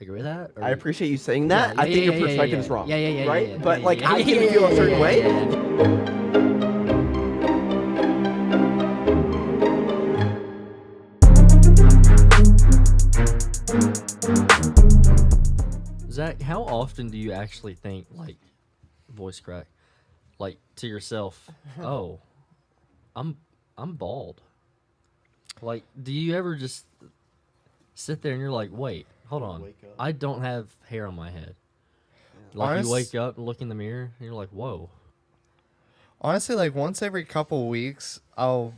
agree with that? Or I appreciate you saying that. Yeah, I think yeah, your perspective yeah, is wrong. yeah, right? yeah, But yeah, like, yeah, I yeah, can yeah, feel a yeah, certain yeah, way. Zach, how often do you actually think like voice crack, like to yourself? Oh, I'm I'm bald. Like, do you ever just sit there and you're like, wait, hold on, wake up. I don't have hair on my head. Like you Honest- wake up and look in the mirror and you're like, whoa. Honestly, like once every couple weeks, I'll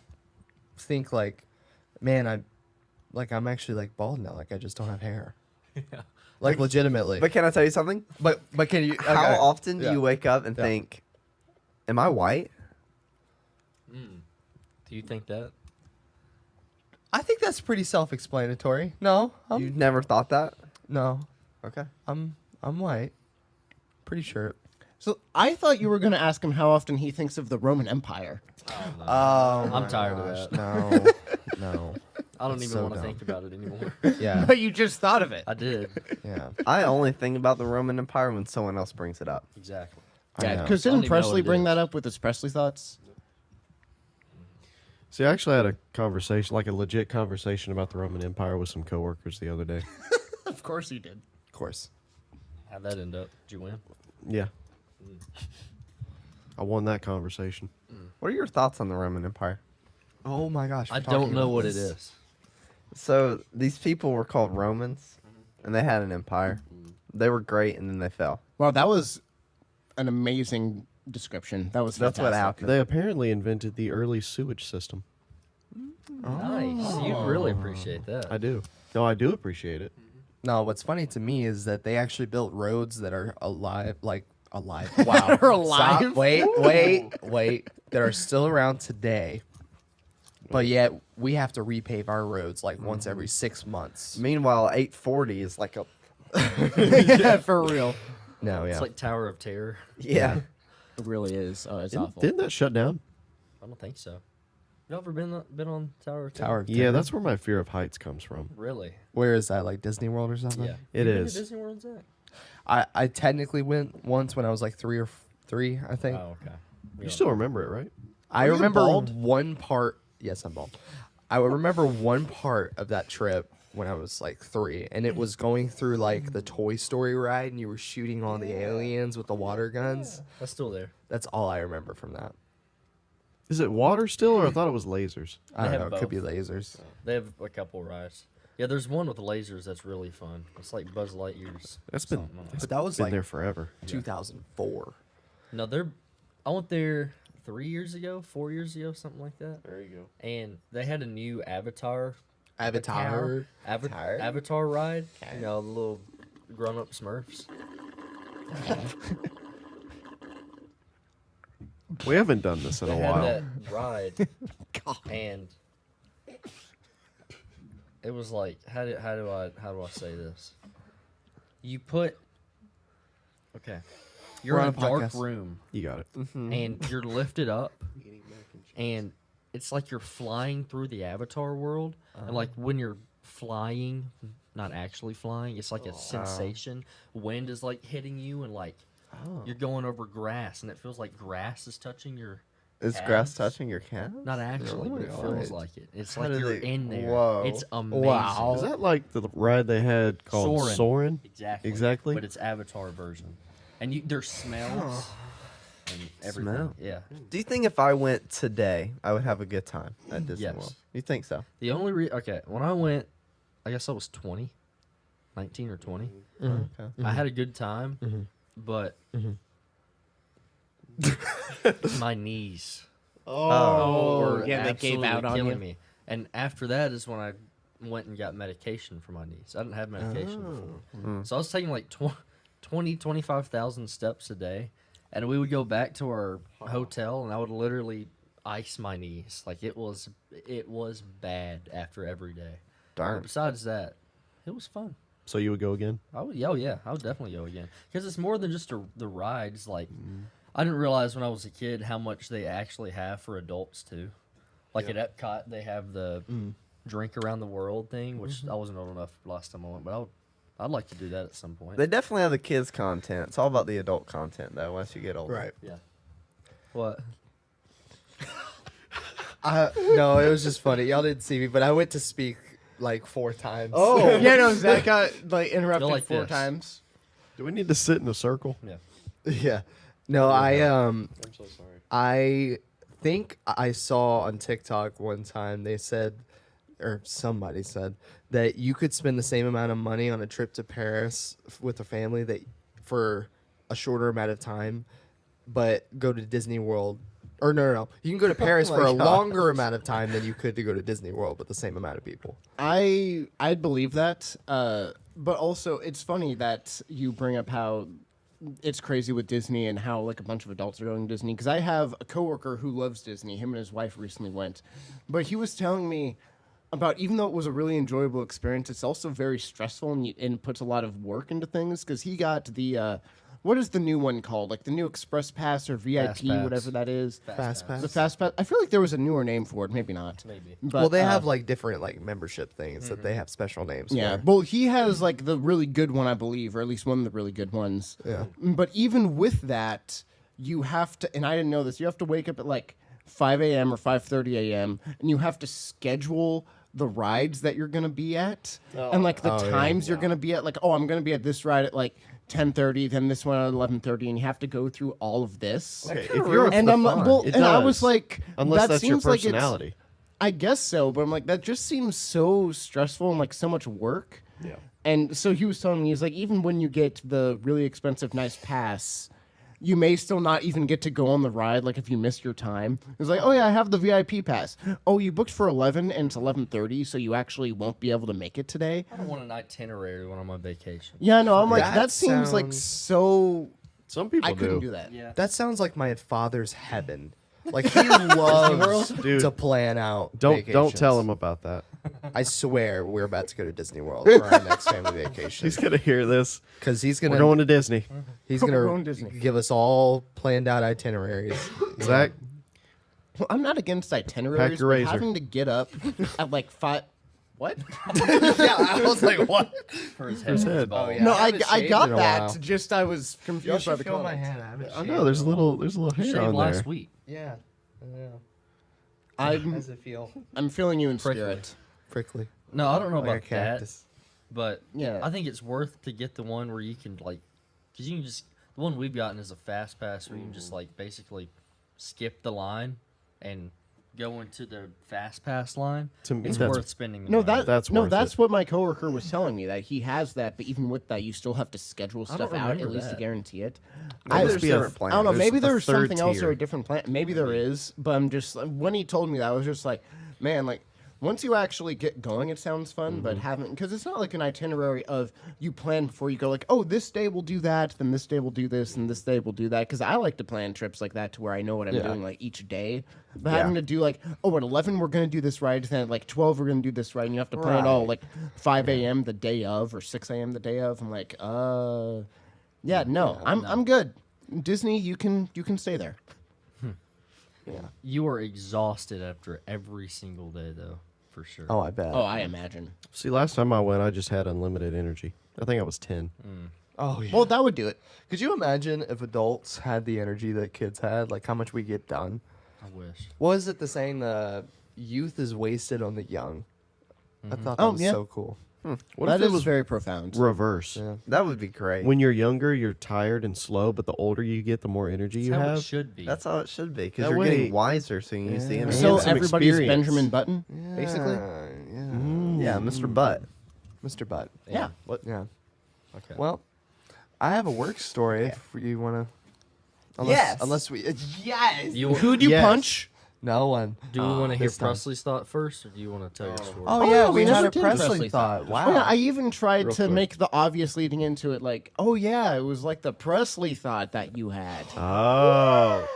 think like, man, I'm actually like bald now. Like I just don't have hair. Yeah. Like legitimately. But can I tell you something? But can you? How okay. often do Yeah. you wake up and Yeah. think, "Am I white?" Do you think that? I think that's pretty self-explanatory. No, You've never thought that? no, Okay. I'm white. Pretty sure. So I thought you were going to ask him how often he thinks of the Roman Empire. Oh, I'm my tired gosh, of that. No, I don't That's even so want to dumb. think about it anymore. yeah, But you just thought of it. I did. yeah. I only think about the Roman Empire when someone else brings it up. Exactly. I Yeah, know. because I don't didn't even know Presley what it bring is. that up with his Presley thoughts? See, I actually had a conversation, like a legit conversation about the Roman Empire with some coworkers the other day. Of course he did. Of course. How'd that end up? Did you win? Yeah. I won that conversation. What are your thoughts on the Roman Empire? Oh my gosh. I we're don't talking know about what it this. is. So these people were called Romans, and they had an empire. They were great, and then they fell. Well, that was an amazing description. That was That's what fantastic. happened. They apparently invented the early sewage system. Nice. You really appreciate that. I do. No, I do appreciate it. No, what's funny to me is that they actually built roads that are alive. Wow. Are alive? Stop. Wait. That are still around today. But yet we have to repave our roads like once every 6 months. Meanwhile, 840 is like a Yeah, for real. No, yeah. It's like Tower of Terror. yeah. It really is. Oh, it's Didn't, awful. didn't that shut down? I don't think so. You ever been on Tower of Terror? Tower of Yeah, Terror. that's where my fear of heights comes from. Really? Where is that? Like Disney World or something? Yeah. It You been is. to Disney World, Zach? I technically went once when I was like three, I think. Oh, okay. You still remember it, right? I you remember bald? one part. Yes, I'm bald. I would remember one part of that trip when I was like 3, and it was going through like the Toy Story ride, and you were shooting all the aliens with the water guns. That's still there. That's all I remember from that. Is it water still, or I thought it was lasers? I don't They know. have It could be both. lasers. They have a couple rides. Yeah, there's one with lasers that's really fun. It's like Buzz Lightyear's. That's been something on it. But that was been like there forever. 2004. No, I went there 3 years ago, 4 years ago, something like that. There you go. And they had a new Avatar Avatar. Avatar ride. You know, the little grown-up Smurfs. We haven't done this in They a had while. that ride, and it was like, how do I say this? You put, okay, you're We're in on a a dark podcast. room, You got it. and you're lifted up, and it's like you're flying through the Avatar world, and like when you're flying, not actually flying, it's like a sensation. Wind is like hitting you, and like you're going over grass, and it feels like grass is touching your. Is grass Abs? touching your calf? Not actually, Oh but my it feels God. like it. It's How like do you're they- in there. Whoa. It's amazing. Wow. Is that like the ride they had called Soarin'. Soren? Exactly. Exactly. But it's Avatar version, and there's smells and everything. Smell. Yeah. Do you think if I went today, I would have a good time at Disney Yes. World? You think so? The only okay, when I went, I guess I was 20, 19 or 20. Okay. I had a good time, but my knees. Oh, were yeah, they gave absolutely out on killing you. me. And after that is when I went and got medication for my knees. I didn't have medication before. So I was taking like 20, 25,000 steps a day. And we would go back to our hotel and I would literally ice my knees. Like it was bad after every day. But Darn. besides that, it was fun. So you would go again? I would, yeah, I would definitely go again because it's more than just the rides. Like, I didn't realize when I was a kid how much they actually have for adults too. Like at Epcot, they have the drink around the world thing, which I wasn't old enough last time I went, but I'd like to do that at some point. They definitely have the kids content. It's all about the adult content though. Once you get older, Right. Yeah. What? No, it was just funny. Y'all didn't see me, but I went to speak like 4 times. Oh, Yeah, no, Zach got like interrupted like 4 this. times. do we need to sit in a circle? Yeah. Yeah. No, I'm so sorry. I think I saw on TikTok one time they said, or somebody said, that you could spend the same amount of money on a trip to Paris with a family that for a shorter amount of time, but go to Disney World. Or no. You can go to Paris for a longer amount of time than you could to go to Disney World with the same amount of people. I'd believe that, but also it's funny that you bring up how it's crazy with Disney and how like a bunch of adults are going to Disney. Because I have a coworker who loves Disney. Him and his wife recently went, but he was telling me about even though it was a really enjoyable experience, it's also very stressful and puts a lot of work into things. Because he got the what is the new one called? Like the new Express Pass or VIP, Fast Pass. whatever that is. Fast Pass. The Fast Pass. I feel like there was a newer name for it. Maybe not. Maybe. But, Well, they have like different like membership things that Mm-hmm. they have special names Yeah, for. well, he has like the really good one, I believe, or at least one of the really good ones. Yeah. But even with that, you have to, and I didn't know this. You have to wake up at like 5 a.m. or 5:30 a.m. and you have to schedule the rides that you're gonna be at and like the times you're gonna be at. Like, oh, I'm gonna be at this ride at like 10:30, then this one at 11:30, and you have to go through all of this. Okay, if you're a And I'm like, well, It and I was does. like, unless that that's your seems like it's- personality. I guess so, but I'm like, that just seems so stressful and like so much work. Yeah. And so he was telling me, he's like, even when you get the really expensive, nice pass, you may still not even get to go on the ride. Like if you missed your time, it's like, oh yeah, I have the VIP pass. Oh, you booked for 11 and it's 11:30, so you actually won't be able to make it today. I don't want an itinerary when I'm on vacation. Yeah, no, I'm like, That that seems like sounds- so. Some people I couldn't do that. Yeah. That sounds like my father's heaven. Like he loves Dude, to plan out. Don't tell vacations. him about that. I swear we're about to go to Disney World for our next family vacation. He's gonna hear this. Because he's We're gonna going to Disney. he's We're gonna going to Disney. give us all planned out itineraries. Zach, Well, I'm not against itineraries, your but razor. having to get up at like 5. What? Yeah, I was like, what? For his his head. head. bald. yeah. No, I I, haven't I shaved got in a that. while. Just I was Y'all confused by should the feel my comments. hand. I haven't I know there's a little hair Shaved on last there. week. Yeah. I'm How's it feel? I'm feeling you in Prickly. spirit. Prickly. No, I don't know Like a about that, cactus. but Yeah. I think it's worth to get the one where you can like, because you can just the one we've gotten is a fast pass where you can just like basically skip the line and go into the fast pass line. To me, It's that's- worth spending. The No, money. that's worth that's it. what my coworker was telling me, that he has that, but even with that, you still have to schedule I don't stuff out at remember least to that. guarantee it. Maybe I, there's different plans. I don't know. Maybe a there's third something else or tier. a different plan. Maybe there is, but I'm just when he told me that, I was just like, man, like once you actually get going, it sounds fun, but having because it's not like an itinerary of you plan before you go. Like, oh, this day we'll do that, then this day we'll do this, and this day we'll do that. Because I like to plan trips like that to where I know what I'm doing like each day. But having to do like, oh, at 11 we're gonna do this ride, then at like 12 we're gonna do this ride, and you have to plan it all like 5 a.m. the day of or 6 a.m. the day of. I'm like, yeah, no, I'm good. Disney, you can stay there. You are exhausted after every single day, though, for sure. Oh, I bet. Oh, I imagine. See, last time I went, I just had unlimited energy. I think I was 10. Oh, yeah. Well, that would do it. Could you imagine if adults had the energy that kids had? Like how much we get done? I wish. What is it the saying? The youth is wasted on the young. I thought that Oh, was yeah. so cool. What That if it is was very profound. reverse? Yeah. That would be great. When you're younger, you're tired and slow, but the older you get, the more energy you That's how it have. should be. That's how it should be because That you're way- getting wiser, so you can use the energy. So some everybody's experience. Benjamin Button, basically. Yeah, Mr. Butt. Mr. Butt. Yeah. What? Yeah. Okay. Well, I have a work story if you want to. Yes. Unless we. Yes. You, Who'd you Yes. punch? No one. do we want to hear this time. Presley's thought first, or do you want to tell your story? Oh, Oh, yeah, no, we we had never a did Presley Presley thought. Oh, Wow. yeah, I even tried Real to quick. make the obvious leading into it, like, oh yeah, it was like the Presley thought that you had. Oh,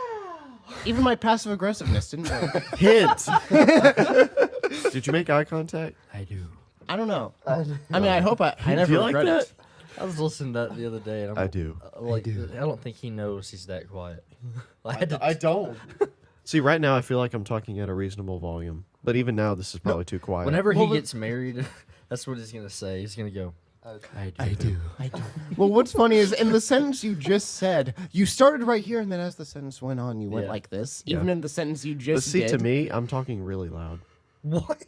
Even my passive aggressiveness didn't work. hint. Did you make eye contact? I do. I don't know. I mean, I hope I never Do you like regret that? it. I was listening to that the other day, and I'm I do. like, I don't think he knows he's that quiet. I had to, don't. See, right now I feel like I'm talking at a reasonable volume, but even now this is probably too quiet. whenever he Well, gets married, that's what he's gonna say. He's gonna go, I do. Well, what's funny is in the sentence you just said, you started right here, and then as the sentence went on, you went Yeah. like this. Yeah. Even in the sentence you But just see, did. to me, I'm talking really loud What?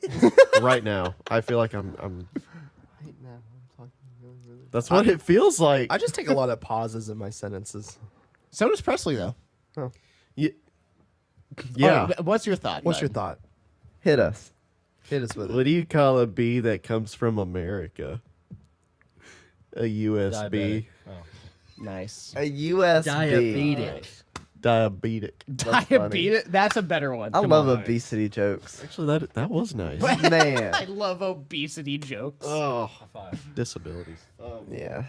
right now. I feel like I'm. That's what it feels like. I just take a lot of pauses in my sentences. So does Presley, though. yeah. All right, what's your thought? What's your bud? thought? Hit us. Hit us with it. What do you call a bee that comes from America? A USB. Diabetic. Oh. Nice. A USB. Diabetic. Diabetic. Diabetes. That's a better one. I Come love on. obesity jokes. Actually, that was nice. Man. I love obesity jokes. Oh, Five. disabilities. Yeah.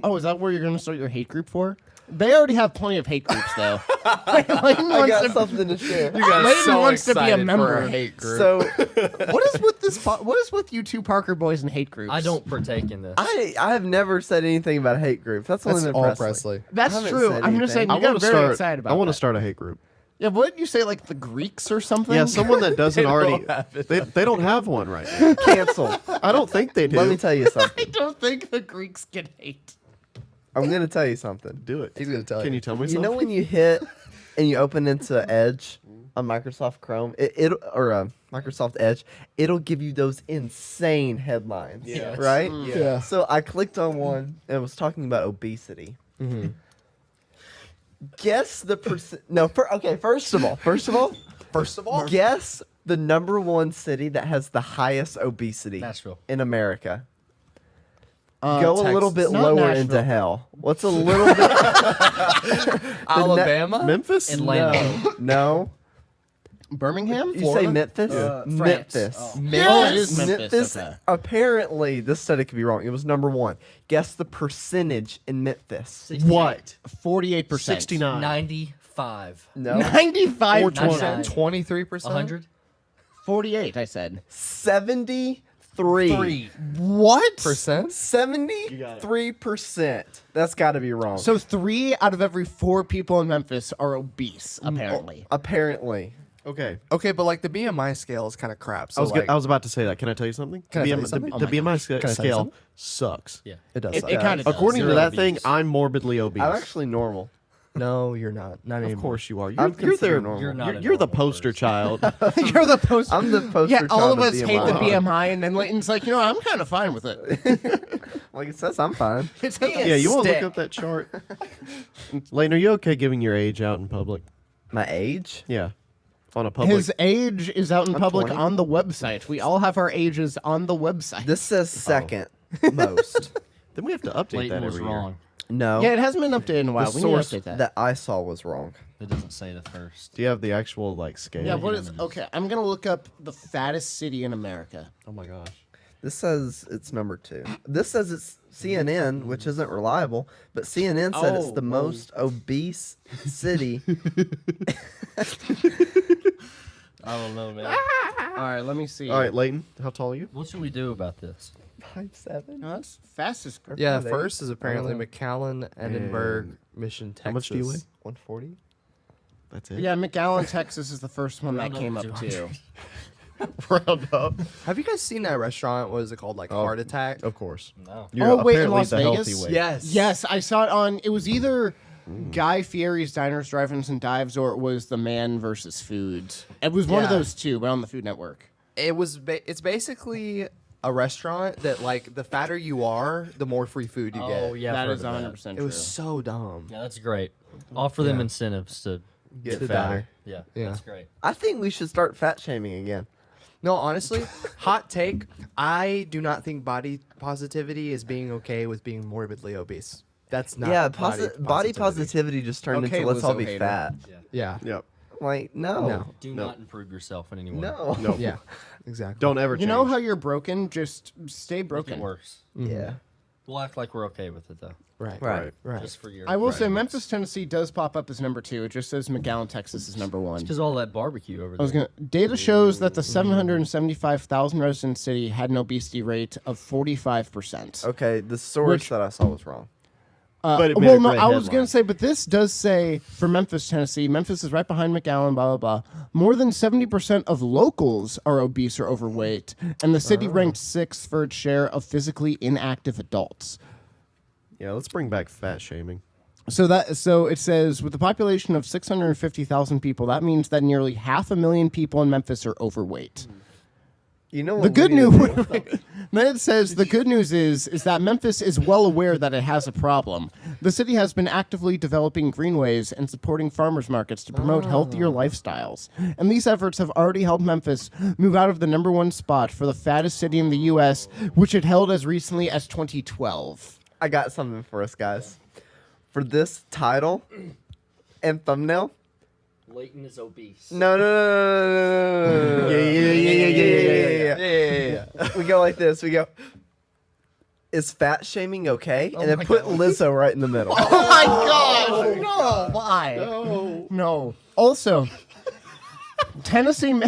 Oh, is that where you're going to start your hate group for? They already have plenty of hate groups, though. Layton I wants got to- something to share. Layton wants to be a excited for member. a hate group. So What is with this? What is with you two Parker boys and hate groups? I don't partake in this. I have never said anything about hate groups. That's only That's been all Presley. Presley. That's I haven't true. said I'm just saying anything. you I got want to very start. excited about. I want to that. start a hate group. Yeah, what did you say? Like the Greeks or something? Yeah, someone that doesn't already. They don't have one right now. Cancel. I don't think they do. Let me tell you I something. don't think the Greeks get hate. I'm gonna tell you something. Do it. He's gonna tell you. Can you tell me You something? know when you hit and you open into Edge on Microsoft Chrome, Microsoft Edge, it'll give you those insane headlines. Yes. Right? Yeah. So I clicked on one and it was talking about obesity. Mm-hmm. Guess the percent. No, first of all, guess the number one city that has the highest obesity Nashville. in America. Go a little bit Not lower Nashville. into hell. What's a little bit? Alabama? Memphis? Atlanta. No. Birmingham? You Florida? say Memphis? France. Memphis. Oh. Oh, it is Memphis. Okay. Apparently, this study could be wrong. It was number one. Guess the percentage in Memphis. What? 48%. 69. 95. No. 95%. 99. 23%? 100. 48, I said. 73. 3. What? Percent? 73%. That's got to be wrong. So 3 out of every 4 people in Memphis are obese, apparently. Apparently. Okay. Okay, but like the BMI scale is kind of crap. So I was about to say that. Can I tell you something? Can I the tell you BMI something? the Oh my BMI Can I tell you scale something? sucks. Yeah. it does. It suck. kind of does. According to Zero that thing, obese. I'm morbidly obese. I'm actually normal. No, you're not. Not Of anymore. course you are. I'm You're considered there. normal. You're not. You're a the normal poster person. child. You're the poster. I'm the poster Yeah, all child of us hate the BMI. BMI, and then Layton's like, I'm kind of fine with it. Like it says, I'm fine. It's Yeah, you want to look Stick. up that chart? Lane, are you okay giving your age out in public? My age? Yeah. On a public. His age is out in I'm public 20. on the website. We all have our ages on the website. This says second most. Then we have to update Clayton that was every wrong. No. Yeah, it hasn't been updated in a while. The We source need to update that I saw was wrong. It doesn't say the first. Do you have the actual like scale? Yeah, what is images. okay? I'm gonna look up the fattest city in America. Oh my gosh. This says it's number 2. This says it's CNN, which isn't reliable, but CNN said it's Oh, the most obese city. I don't know, man. All right, let me see. All right, Leighton, how tall are you? What should we do about this? 5'7". No, that's fastest. Yeah, They- first is apparently I don't McAllen, Edinburgh, Mission, Texas. How much do you weigh? 140. That's it. Yeah, McAllen, Texas is the first one that Round up came to up too. Round up. Have you guys seen that restaurant? What is it called? Like Heart Attack? Of course. No. You're wait, in apparently Las the healthy Vegas? way. Yes. Yes, I saw it on. It was either Guy Fieri's Diners, Drive-ins, and Dives, or it was The Man versus Foods. It was one of Yeah. those two, but on the Food Network. It was. It's basically a restaurant that, like, the fatter you are, the more free food you get. Oh, yeah. That I've is heard of 100% It true. was so dumb. Yeah, that's great. Offer them Yeah. incentives to get To fatter. die. Yeah, Yeah. that's great. I think we should start fat shaming again. No, honestly, hot take. I do not think body positivity is being okay with being morbidly obese. That's not. Yeah, body body positivity just turned Okay, into let's all Lizzo be hater. fat. Yeah. Yep. Like, no. No. Do not improve yourself in any way. No. No. Yeah. Exactly. Don't ever. You know change. how you're broken? Just stay Make broken. it worse. Yeah. We'll act like we're okay with it though. Right. Right. Right. Just for your. I will say Memphis, Tennessee does pop up as number 2. It just says McAllen, Texas is number 1. because all that barbecue over I was there. gonna. Data shows that the 775,000 resident city had an obesity rate of 45%. Okay, the source Which- that I saw was wrong. But it made well, a no, great I was headline. gonna say, but this does say for Memphis, Tennessee. Memphis is right behind McAllen. Blah blah blah. More than 70% of locals are obese or overweight, and the city ranked 6th for its share of physically inactive adults. Yeah, let's bring back fat shaming. So it says with a population of 650,000 people, that means that nearly 500,000 people in Memphis are overweight. You know The what good we need to news, do? then it says the good news is that Memphis is well aware that it has a problem. The city has been actively developing greenways and supporting farmers markets to promote healthier lifestyles. And these efforts have already helped Memphis move out of the #1 spot for the fattest city in the U.S., which it held as recently as 2012. I got something for us, guys. For this title and thumbnail. Leighton is obese. No. Yeah. We go like this. We go. Is fat shaming okay? And then put Lizzo right in the middle. Oh my gosh! No, why? No. Also, Tennessee.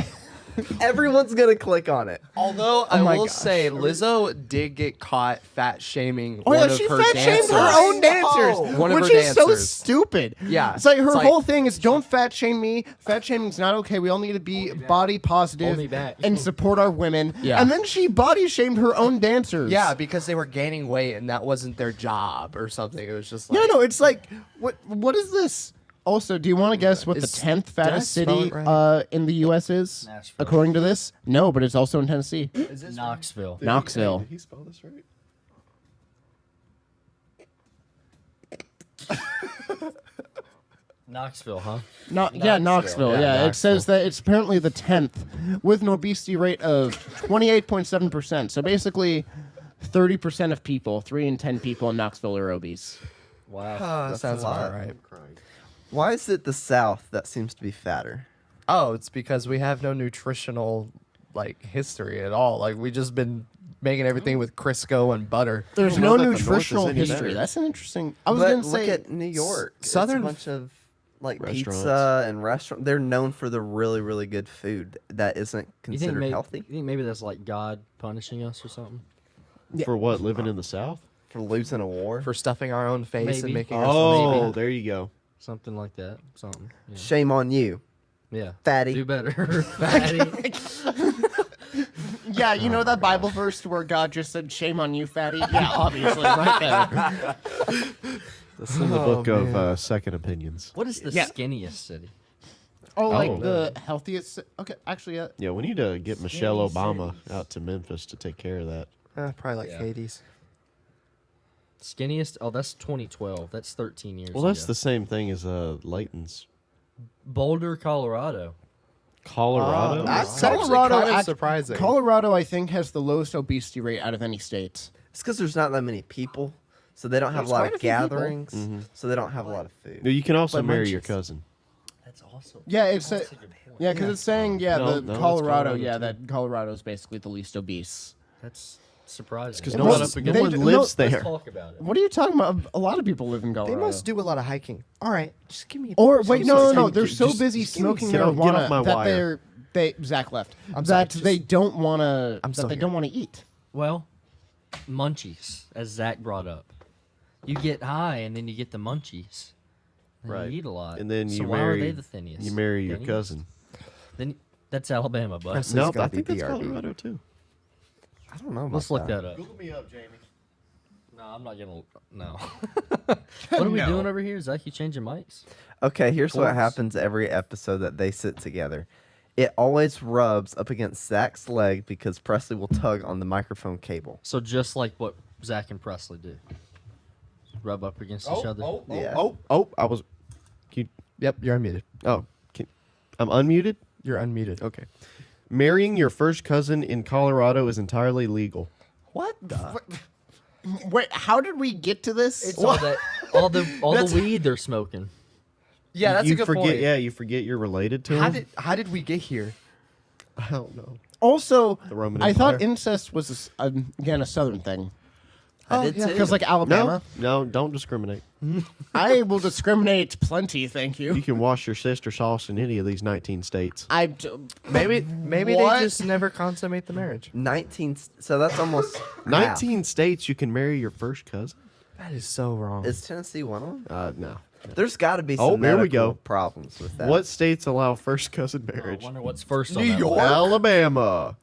Everyone's gonna click on it. Although I my will gosh. say, Lizzo did get caught fat shaming Oh one yeah, of she her fat dancers. shamed her own dancers, One of which her is so dancers. stupid. Yeah, it's like her it's like- whole thing is don't fat shame me. Fat shaming's not okay. We all need to be body positive Hold me back. and support our women. Yeah. And then she body shamed her own dancers. Yeah, because they were gaining weight and that wasn't their job or something. It was just like No, it's like what is this? Also, do you want to guess what the Is- 10th did I fattest spell city it right? in the U.S. is? Nashville. According to this? No, but it's also in Tennessee. Knoxville. Knoxville. Did he spell this right? Knoxville, huh? Yeah, Knoxville. Yeah, Yeah, it Knoxville. says that it's apparently the 10th with an obesity rate of 28.7%. So basically, 30% of people, 3 in 10 people in Knoxville are obese. Wow. that That's sounds a lot. about right. Why is it the South that seems to be fatter? Oh, it's because we have no nutritional like history at all. Like we just been making everything with Crisco and butter. There's don't no know that the North is nutritional any history. better. That's an interesting. I was But going to look say. at New York. Southern- It's a bunch of like Restaurants. pizza and restaurant. They're known for the really, really good food that isn't You think, considered healthy you think maybe that's like God punishing us or something? For what? Living in the South? for losing a war. For stuffing our own face and Maybe. making us Oh, maybe. there you go. Something like that. Something. Yeah. Shame on you, Yeah. fatty. Do better. Fatty. Yeah, you know that Bible verse where God just said, "Shame on you, fatty." Yeah, obviously, right there. That's in the book of Second Opinions. What is the Yeah. skinniest city? Oh, like Oh. the healthiest. Okay, actually, Yeah, we need to get Michelle Obama out to Memphis to take care of that. probably like Yeah. Hades. Skinniest? Oh, that's 2012. That's 13 years Well, that's ago. the same thing as Layton's. Boulder, Colorado. Colorado? That's Colorado, actually kind of act- surprising. Colorado, I think, has the lowest obesity rate out of any state. It's because there's not that many people, so they don't have There's a lot quite of a few people. gatherings, so they don't have a lot of No, food. you can also But marry your munchies. cousin. That's awesome. Yeah, it's yeah, because it's saying No, the that's Colorado, Colorado, yeah, too. that Colorado's basically the least obese. That's surprising. 'cause It no brought one- up no against- one They- lives Let's there. talk about it. What are you talking about? A lot of people live in They Colorado. must do a lot of hiking. All right, just give me. Or wait, no. They're just- so just busy give me- smoking get off- get off marijuana my that wire. Zach left. I'm sorry, that they don't want to. That still they here. don't want to eat. Well, munchies, as Zach brought up. You get high and then you get the munchies. And Right. You eat a lot. And then so you why marry are they the thinnest? you marry your Thinniest? cousin. Then that's Alabama, bud. Presley's No, gotta I think be that's BRB. Colorado too. I don't know. About Let's look that. that up. Google me up, Jamie. No, I'm not gonna. No. What are we No. doing over here? Zach, you changing mics? Okay, here's what course. happens every episode that they sit together. It always rubs up against Zach's leg because Presley will tug on the microphone cable. So just like what Zach and Presley do, rub up against each other. Yeah. Oh, I was. Can Yep, you're unmuted. I'm unmuted. You're unmuted. Okay. Marrying your first cousin in Colorado is entirely legal. What the? Wait, how did we get to this? It's all that, all the weed they're smoking. Yeah, that's you a good forget. point. Yeah, you forget you're related to How him. did we get here? I don't know. Also, The Roman I thought Empire. incest was again a southern thing. I did too. Because like Alabama, No, don't discriminate. I will discriminate plenty. Thank You you. can wash your sister sauce in any of these 19 states. Maybe What? they just never consummate the marriage. 19. So that's almost half. 19 states you can marry your first cousin. That is so wrong. Is Tennessee one of them? No. There's got to be some Oh, here we medical go. problems with that. What states allow first cousin I marriage? wonder what's first New on that York? list. Alabama.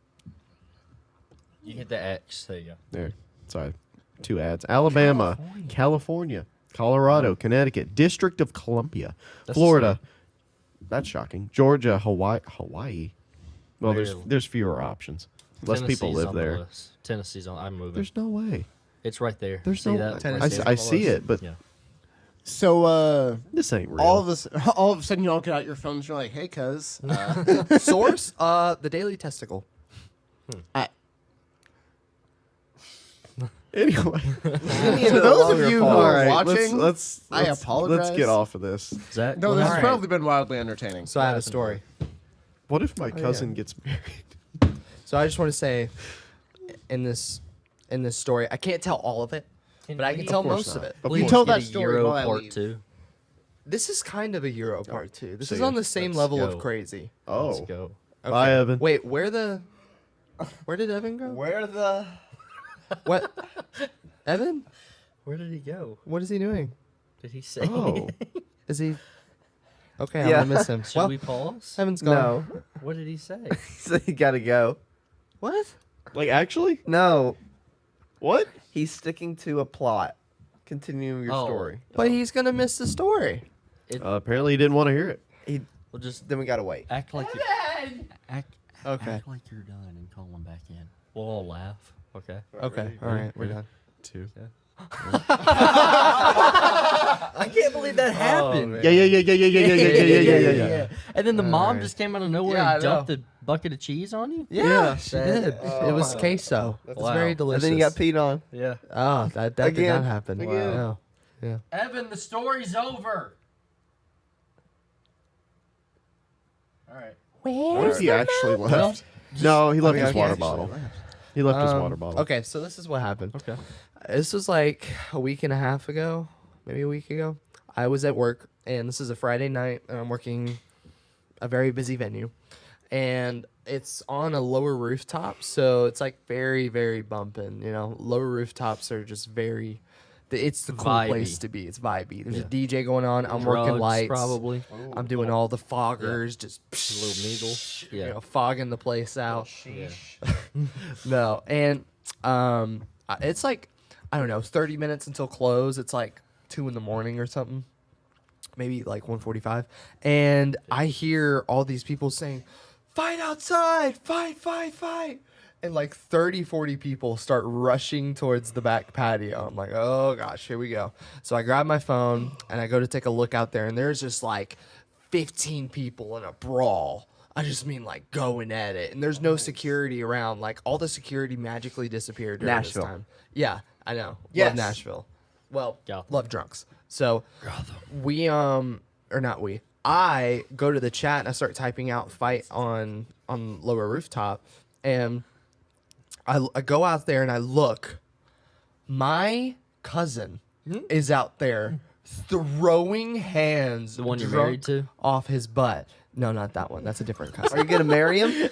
You hit the X. There you go. There. Sorry. 2 ads. Alabama, California, Colorado, Connecticut, District of Columbia, That's Florida. That's shocking. Georgia, Hawaii. Well, Very- there's fewer options. Less people Tennessee's live on the there. list. Tennessee's on. I'm moving. There's no way. It's right there. There's See no. that? Tennessee's I, Right s- there? I see it, but Yeah. So this ain't real. all of a sudden you all get out your phones. You're like, hey, cuz. Source? The Daily Testicle. I, Anyway, to those of you who are watching, let's I Let's apologize. get off of this. Zach. no, what this has happened? probably been wildly entertaining. So I have a story. What if my Oh, cousin gets married? So I just want to say, in this story, I can't tell all of it, but I can tell course most of not. it. Of You Please told get that a story Euro while I part leave. 2. This is kind of a Euro part 2. This see is ya. on the same Let's level go. of crazy. Let's Oh, go. bye, Evan. Wait, where did Evan go? Where the? What? Evan? Where did he go? What is he doing? Did he say? Oh, Is he? Okay, I'm Yeah. gonna miss him. Should Well, we pause? Evan's gone. No. What did he say? So you gotta go. What? like actually, No, what? he's sticking to a plot. Continuing your Oh. story. But he's gonna miss the story. Apparently, he didn't want to hear it. We'll just Then we gotta wait. act like you're, act, Okay. act like you're done and call him back in. We'll all laugh. Okay. Okay. All right. We're done. 2. I can't believe that happened. Yeah. And then the mom Alright. just came out of nowhere Yeah, I and know. dumped a bucket of cheese on you. Yeah, she That- did. It was queso. It's Wow. very And delicious. And then you got peed on. Yeah. Oh, that did Again. not happen. Again. No. Yeah. Evan, the story's over. All right. What if he actually left? No, he left his water bottle. He left his water bottle. Okay, so this is what happened. Okay. This was like a week and a half ago, maybe a week ago. I was at work, and this is a Friday night, and I'm working a very busy venue, and it's on a lower rooftop, so it's like very, very bumping. You know, lower rooftops are just very. It's the cool place Vibey. to be. It's vibey. There's Yeah. a DJ going on. I'm working Drugs, lights. probably. I'm doing all the foggers, just A little needle. Yeah. you know, fogging the place out. Yeah. No, and it's like I don't know, 30 minutes until close. It's like 2 in the morning or something, maybe like 1:45, and I hear all these people saying, "Fight outside! Fight! Fight! Fight!" And like 30, 40 people start rushing towards the back patio. I'm like, oh gosh, here we go. So I grab my phone and I go to take a look out there, and there's just like 15 people in a brawl. I just mean like going at it, and there's no security around. Like all the security magically disappeared during Nashville. this time. Yeah, I know. Yes. Love Nashville. Well, Gotham. love drunks. So we or not we. I go to the chat and I start typing out "fight" on lower rooftop, and I go out there and I look. My cousin is out there throwing hands. The one you're drunk married to? off his butt. No, not that one. That's a different cousin. Are you gonna marry him?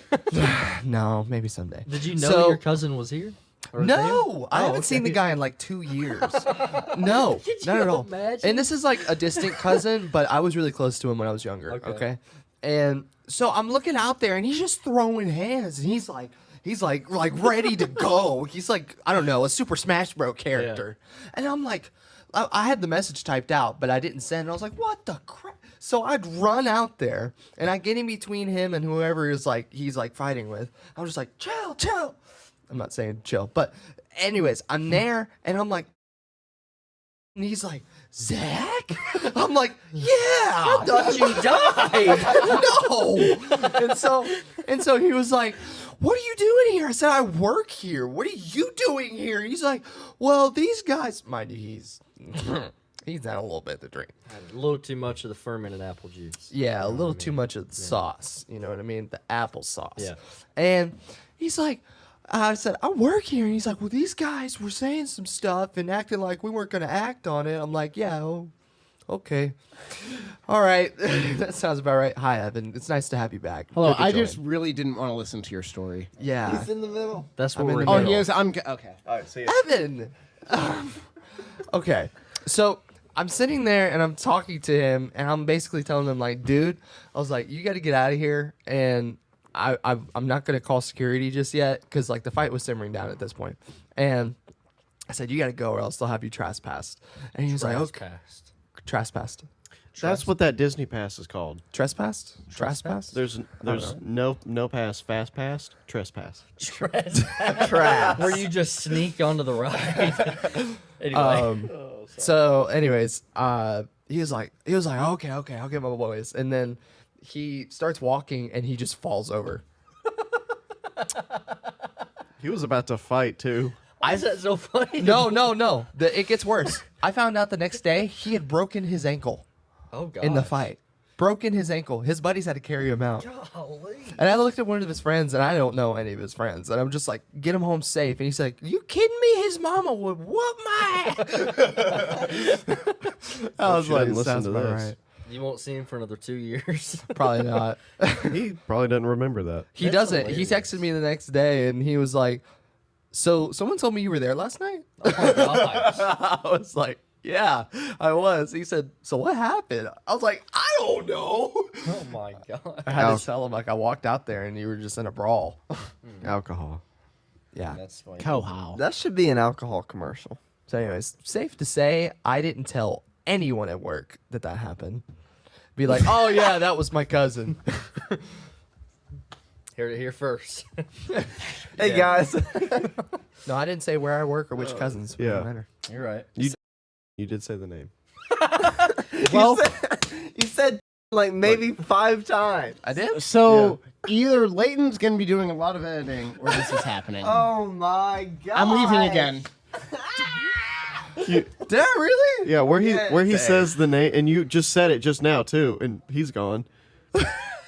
No, maybe someday. Did you know So- your cousin was here? Or No, I Oh, haven't seen the okay. guy in like 2 years. No, not at all. imagine? And this is like a distant cousin, but I was really close to him when I was younger. Okay. Okay. And so I'm looking out there, and he's just throwing hands, and he's like ready to go. He's like, I don't know, a Super Smash Bros. Character. And I'm like, I had the message typed out, but I didn't send it. I was like, what the crap? So I'd run out there, and I get in between him and whoever is like he's like fighting with. I'm just like, chill, chill. I'm not saying chill, but anyways, I'm there, and I'm like, and he's like, Zach? I'm like, yeah. I thought you died. No. And so he was like, what are you doing here? I said, I work here. What are you doing here? He's like, well, these guys, mind you, he's had a little bit to drink. A little too much of the fermented apple juice. Yeah, a little too much of the sauce. You know what I mean? The apple sauce. Yeah. And he's like, I said, I work here. And he's like, well, these guys were saying some stuff and acting like we weren't going to act on it. I'm like, yeah, oh, okay. All right. That sounds about right. Hi, Evan. It's nice to have you back. Hello, Good to I join. just really didn't want to listen to your story. Yeah. He's in the middle. That's what I'm in we're the Oh, here. he is. I'm okay. All right, see ya. Evan! Okay, so I'm sitting there and I'm talking to him and I'm basically telling him like, dude, I was like, you got to get out of here, and I'm not gonna call security just yet because like the fight was simmering down at this point, and I said you got to go or else they'll have you trespassed, and he was like, okay, Trespassed. trespassed, That's what that Disney pass is called. trespassed, trespassed. There's no pass, fast pass, trespass. Trash. Where you just sneak onto the ride. Anyway. So, anyways, he was like, okay, I'll get my boys, and then he starts walking and he just falls over. He was about to fight too. Why is that so funny? No. It gets worse. I found out the next day he had broken his ankle Oh god. in the fight. Broken his ankle. His buddies had to carry him out. Golly. And I looked at one of his friends, and I don't know any of his friends. And I'm just like, get him home safe. And he's like, you kidding me? His mama would whoop my ass. I was you like, didn't listen sounds to about this. right. You won't see him for another 2 years. Probably not. He probably doesn't remember that. He That's doesn't. He hilarious. texted me the next day, and he was like, so someone told me you were there last night? Oh my gosh. I was like, yeah, I was. He said, so what happened? I was like, I don't know. Oh my god. I had Ouch. to tell him, like, I walked out there and you were just in a brawl. Alcohol. Yeah. That's funny. Cow. That should be an alcohol commercial. So, anyways, safe to say, I didn't tell anyone at work that happened. Be like, oh, yeah, that was my cousin. Heard it here first. Hey guys, No, I didn't say where I work or which cousins. It yeah. doesn't matter. You're right. You did say the name. Well, you said like maybe 5 times. I did? so either Leighton's gonna be doing a lot of editing, or this is happening. Oh my god! I'm leaving again. Did I really? Yeah, where he Dang. says the name, and you just said it just now too, and he's gone.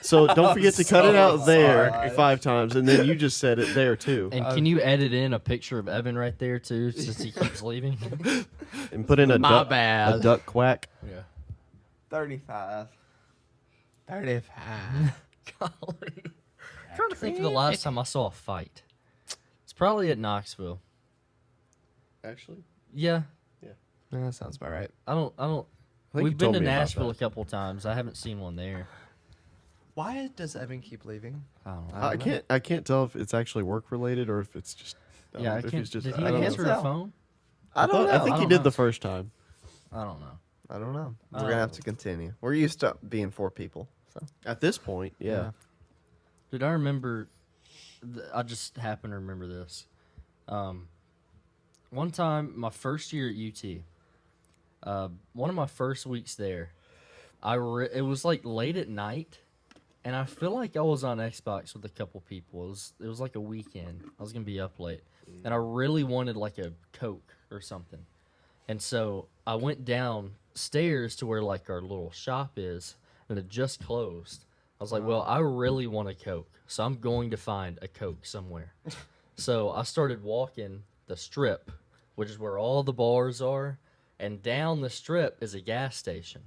So don't forget to cut it out there 5 times, and then you just said it there too, And can you edit in a picture of Evan right there too, since he keeps leaving? and put in a My duck, bad. a duck quack. Yeah. 35. 35. Golly. I'm trying to think of the last time I saw a fight. It's probably at Knoxville. Actually, Yeah. Yeah, that sounds about right. I don't. I think We've you been told to me about Nashville a that. couple times. I haven't seen one there. Why does Evan keep leaving? I don't know. I can't tell if it's actually work related or if it's just. Yeah, I if can't. it's just. Did I he don't know. answer the phone? I don't know. I think he don't did know. the first time. I don't know. I don't know. We're gonna have to continue. We're used to being 4 people. So At this point, yeah. Dude, I remember. I just happen to remember this. One time, my first year at UT, one of my first weeks there, it was like late at night, and I feel like I was on Xbox with a couple people. It was like a weekend. I was gonna be up late, and I really wanted like a Coke or something, and so I went downstairs to where like our little shop is, and it just closed. I was like, well, I really want a Coke, so I'm going to find a Coke somewhere. So I started walking the strip, which is where all the bars are, and down the strip is a gas station.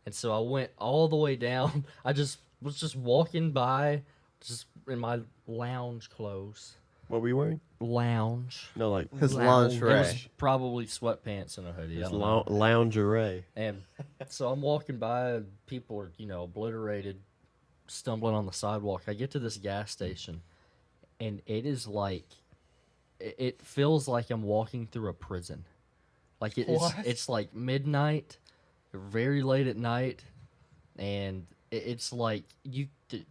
And so I went all the way down. I just was just walking by, just in my lounge clothes. What were you wearing? Lounge. No, like his It was lingerie. probably sweatpants and a hoodie. I his don't know. lingerie. And so I'm walking by, and people are, obliterated, stumbling on the sidewalk. I get to this gas station, and it is like, it feels like I'm walking through a prison. Like it's like midnight, very late at night, and it's like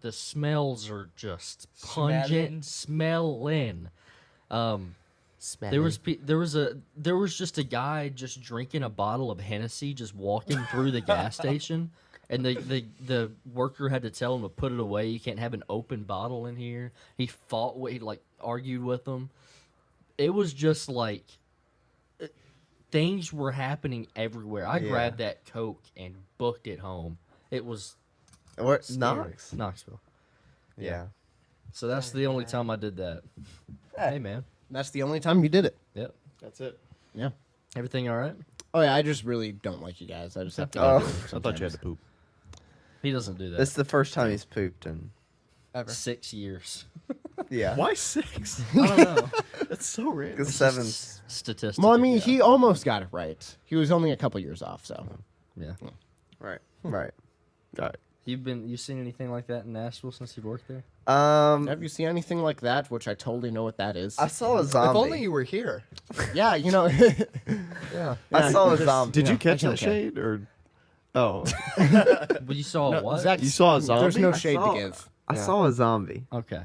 the smells are just pungent, smelling. There was just a guy just drinking a bottle of Hennessy, just walking through the gas station, and the worker had to tell him to put it away. You can't have an open bottle in here. He argued with them. It was just like things were happening everywhere. I Yeah. grabbed that Coke and booked it home. It was Where, scary. Knox? Knoxville. Yeah. So that's the only time I did that. Hey man. That's the only time you did it. Yep. That's it. Yeah. Everything all right? Oh yeah, I just really don't like you guys. I just have to. Oh. I thought you had to poop. He doesn't do that. This is the first time he's pooped in. Ever. 6 years. Yeah. Why 6? I don't know. That's so random. Because 7's. Statistic. Well, I mean, he almost got it right. He was only a couple years off, so. Yeah. Right. Right. All right. You seen anything like that in Nashville since you've worked there? Have you seen anything like that? Which I totally know what that is. I saw a If zombie. only you were here. Yeah, you know. Yeah. I saw a zombie. Did you Yeah, catch that okay. shade or? Oh, But you saw what? Zach, you saw a zombie? There's no I shade saw- to give. I saw a zombie. Okay.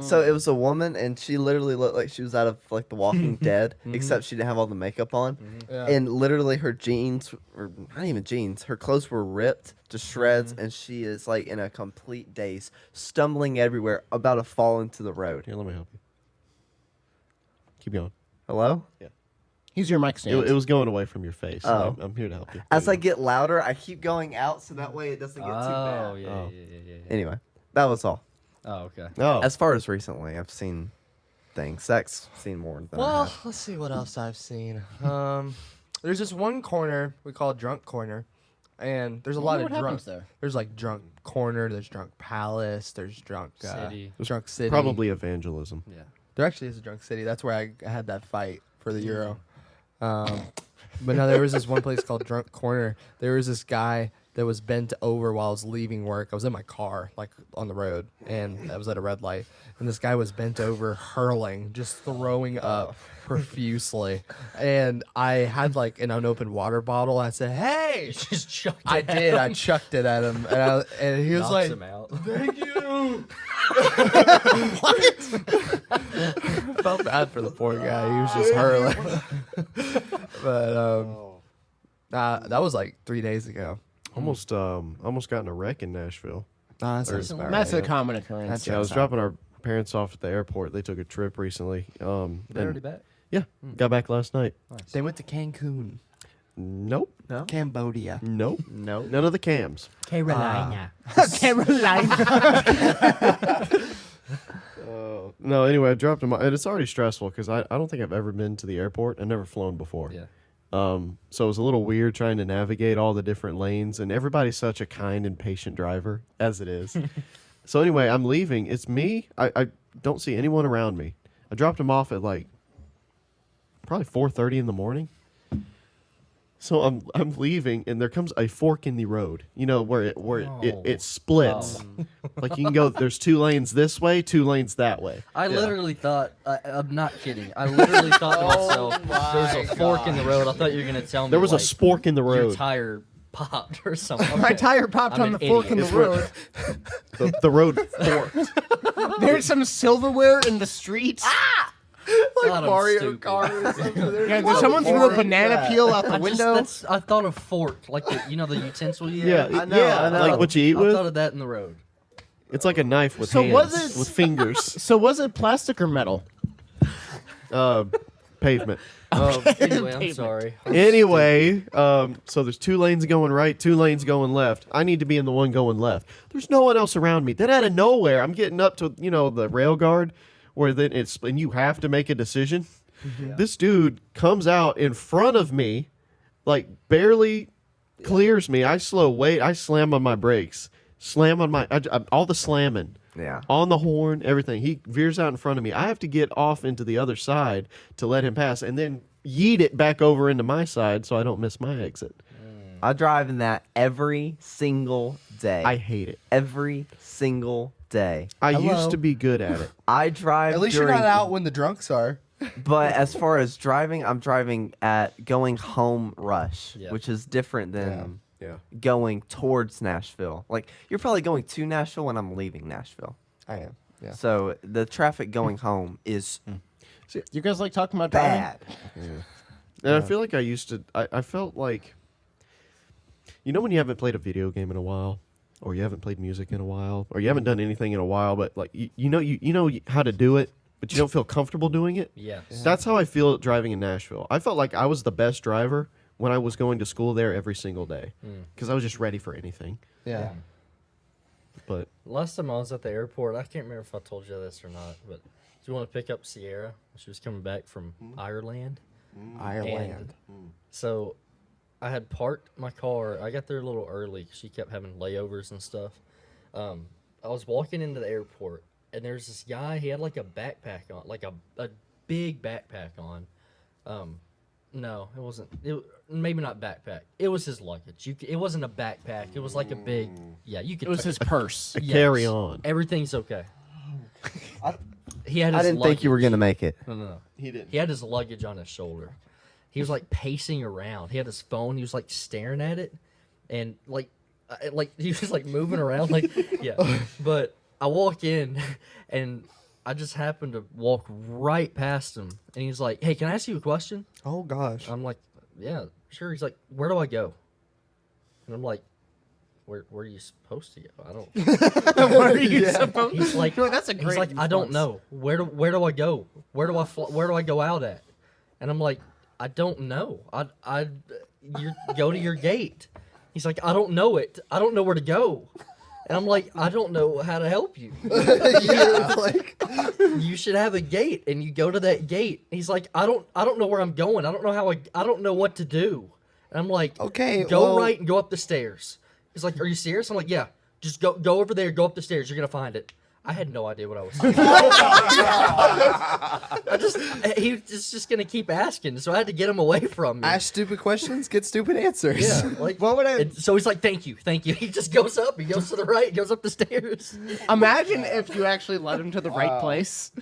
So it was a woman, and she literally looked like she was out of like The Walking Dead, except she didn't have all the makeup on, Yeah. and literally her jeans, or not even jeans, her clothes were ripped to shreds, and she is like in a complete daze, stumbling everywhere, about to fall into the road. Here, let me help you. Keep going. Hello? He's your mic It, stand. it was going away from your face. Oh. I'm here to help you. As I get louder, I keep going out, so that way it doesn't get too Oh, bad. yeah, Oh. yeah. Anyway, that was all. Oh, okay. Oh, As far as recently, I've seen things. Zach's seen more than I Well, have. let's see what else I've seen. There's this one corner we call Drunk Corner, and there's a lot What of drunk. happens there? There's like Drunk Corner. There's Drunk Palace. There's Drunk City. Drunk City. probably evangelism. Yeah. There actually is a Drunk City. That's where I had that fight for the Euro. But no, there was this one place called Drunk Corner. There was this guy that was bent over while I was leaving work. I was in my car, like on the road, and I was at a red light. And this guy was bent over, hurling, just throwing up profusely. And I had like an unopened water bottle. I said, "Hey!" Just chucked I it did. I out. chucked it at him, and he was Knocks like, him out. "Thank you." Felt bad for the poor guy. He was just hurling. But that was like 3 days ago. Almost got in a wreck in Nashville. That's That's a common occurrence. Yeah, I was dropping our parents off at the airport. They took a trip recently. They're already And, back. yeah, got back last night. They went to Cancun, Nope, Cambodia. nope, No. none of the cams. Carolina. No, anyway, I dropped them, and it's already stressful because I don't think I've ever been to the airport. I've never flown before. Yeah. So it was a little weird trying to navigate all the different lanes, and everybody's such a kind and patient driver, as it is. So anyway, I'm leaving. It's me. I don't see anyone around me. I dropped him off at like probably 4:30 in the morning. So I'm leaving, and there comes a fork in the road. You know where it splits. Like you can go. There's 2 lanes this way, 2 lanes that way. I literally thought, I'm not kidding. I literally thought to myself, there's a fork in the road. I thought you were going to tell me There was a like, spork in the your road. tire popped or something. My tire popped I'm on the an fork in idiot. the road. The road forked. There's some silverware in the street. God, I'm stupid. Yeah, did someone threw a banana peel out the window? I thought of fork, like the utensil you Yeah, have. yeah, I know. like what you eat I thought with. of that in the road. It's like a knife with So hands, was it- with fingers. So was it plastic or metal? Pavement. Anyway, I'm sorry. Anyway, so there's 2 lanes going right, 2 lanes going left. I need to be in the one going left. There's no one else around me. Then out of nowhere, I'm getting up to the rail guard, where then and you have to make a decision. This dude comes out in front of me, like barely clears me. I slam on my brakes, slam on my all the slamming. Yeah. On the horn, everything. He veers out in front of me. I have to get off into the other side to let him pass, and then yeet it back over into my side so I don't miss my exit. I drive in that every single day. I hate it. every single day. I Hello? used to be good at it. I drive At least during, you're not out when the drunks are. But as far as driving, I'm driving at going home rush, Yeah. which is different than Yeah. going towards Nashville. Like you're probably going to Nashville when I'm leaving Nashville. I am. Yeah. So the traffic going home is You guys like talking about driving? bad. And I feel like I felt like, when you haven't played a video game in a while, or you haven't played music in a while, or you haven't done anything in a while, but like you know how to do it, but you don't feel comfortable doing it. Yes. That's how I feel driving in Nashville. I felt like I was the best driver when I was going to school there every single day, because I was just ready for anything. Yeah. But Last time I was at the airport, I can't remember if I told you this or not, but do you want to pick up Sierra? She was coming back from Ireland. Ireland. So I had parked my car. I got there a little early. She kept having layovers and stuff. I was walking into the airport, and there's this guy. He had like a backpack on, like a big backpack on. No, it wasn't. Maybe not backpack. It was his luggage. It wasn't a backpack. It was like a big. Yeah, you could. It was his purse. Yes. Carry on. Everything's okay. He had. His I didn't think you were luggage. gonna make it. No. He didn't. He had his luggage on his shoulder. He was like pacing around. He had his phone. He was like staring at it, and like he was like moving around. Like yeah. But I walk in, and I just happened to walk right past him, and he's like, "Hey, can I ask you a question?" Oh gosh. I'm like, "Yeah, sure." He's like, "Where do I go?" And I'm like, Where are you supposed to go? I don't. What are you supposed? He's like, No, that's a he's great like, I don't response. know. Where do I go? Where do I go out at? And I'm like, I don't know. You go to your gate. He's like, I don't know it. I don't know where to go. And I'm like, I don't know how to help you. Yeah, like You should have a gate, and you go to that gate. He's like, I don't know where I'm going. I don't know I don't know what to do. And I'm like, Okay, go well- right and go up the stairs. He's like, are you serious? I'm like, yeah. Just go over there, go up the stairs. You're gonna find it. I had no idea what I was saying. He's just gonna keep asking, so I had to get him away from me. ask stupid questions, get stupid answers. Yeah, like What would I- So he's like, thank you. He just goes up. He goes to the right. Goes up the stairs. Imagine if you actually led him to the right place.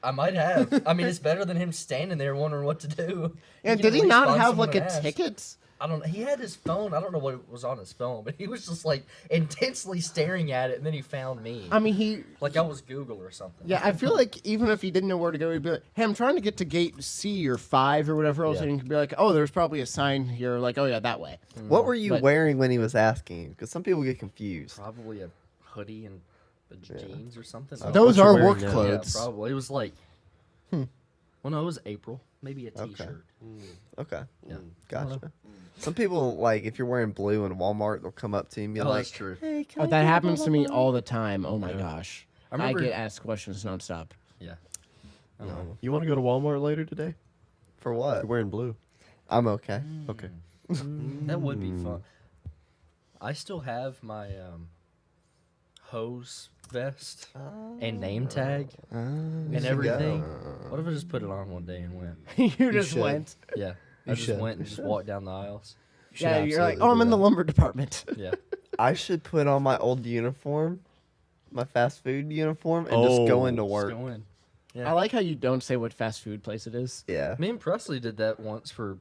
I might have. I mean, it's better than him standing there wondering what to do. And You can did at he least not find have someone like to a ask. ticket? I don't know. He had his phone. I don't know what was on his phone, but he was just like intensely staring at it, and then he found me. I mean, he. Like I was Google or something. Yeah, I feel like even if he didn't know where to go, he'd be like, "Hey, I'm trying to get to gate C or 5 or whatever else," Yeah. and he could be like, "Oh, there's probably a sign here." Like, "Oh yeah, that way." What were you But- wearing when he was asking? Because some people get confused. Probably a hoodie and jeans or something. Those you're are wearing work now. clothes. Yeah, probably. It was like, well, no, it was April. Maybe a Okay. t-shirt. Okay. Yeah. Gotcha. Some people, like, if you're wearing blue in Walmart, they'll come up to you and be Oh, like, that's true. "Hey, can Oh, I that get happens blah, to blah, me blah?" all the time. Oh my gosh, I I remember- get asked questions nonstop. Yeah. You want to go to Walmart later today? For what? You're wearing blue. I'm okay. Okay. That would be fun. I still have my hose vest and name tag and everything. What if I just put it on one day and went? You just should. went. Yeah. I You just should. went and just walked down the aisles. should Yeah, you're like, absolutely "Oh, I'm do in the that. lumber department." Yeah. I should put on my old uniform, my fast food uniform, and just go Oh. into Just work. go in. I Yeah. like how you don't say what fast food place it is. Yeah. Me and Presley did that once for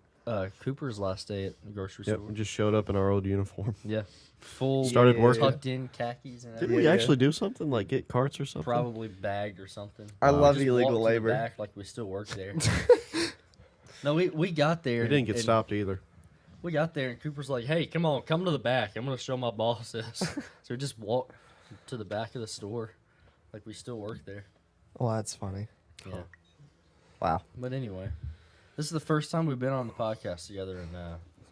Cooper's last day at the grocery Yep. store. We just showed up in our old uniform. Yeah. Full Started working. tucked in khakis and Did everything. we Yeah. actually do something like get carts or something? Probably bagged or something. I love Just illegal walked to the labor. back like we still work there. No, we got there. We didn't get and stopped either. We got there and Cooper's like, "Hey, come on, come to the back. I'm gonna show my boss this." So we just walked to the back of the store, like we still work there. Well, that's funny. Yeah. Wow. But anyway, this is the first time we've been on the podcast together in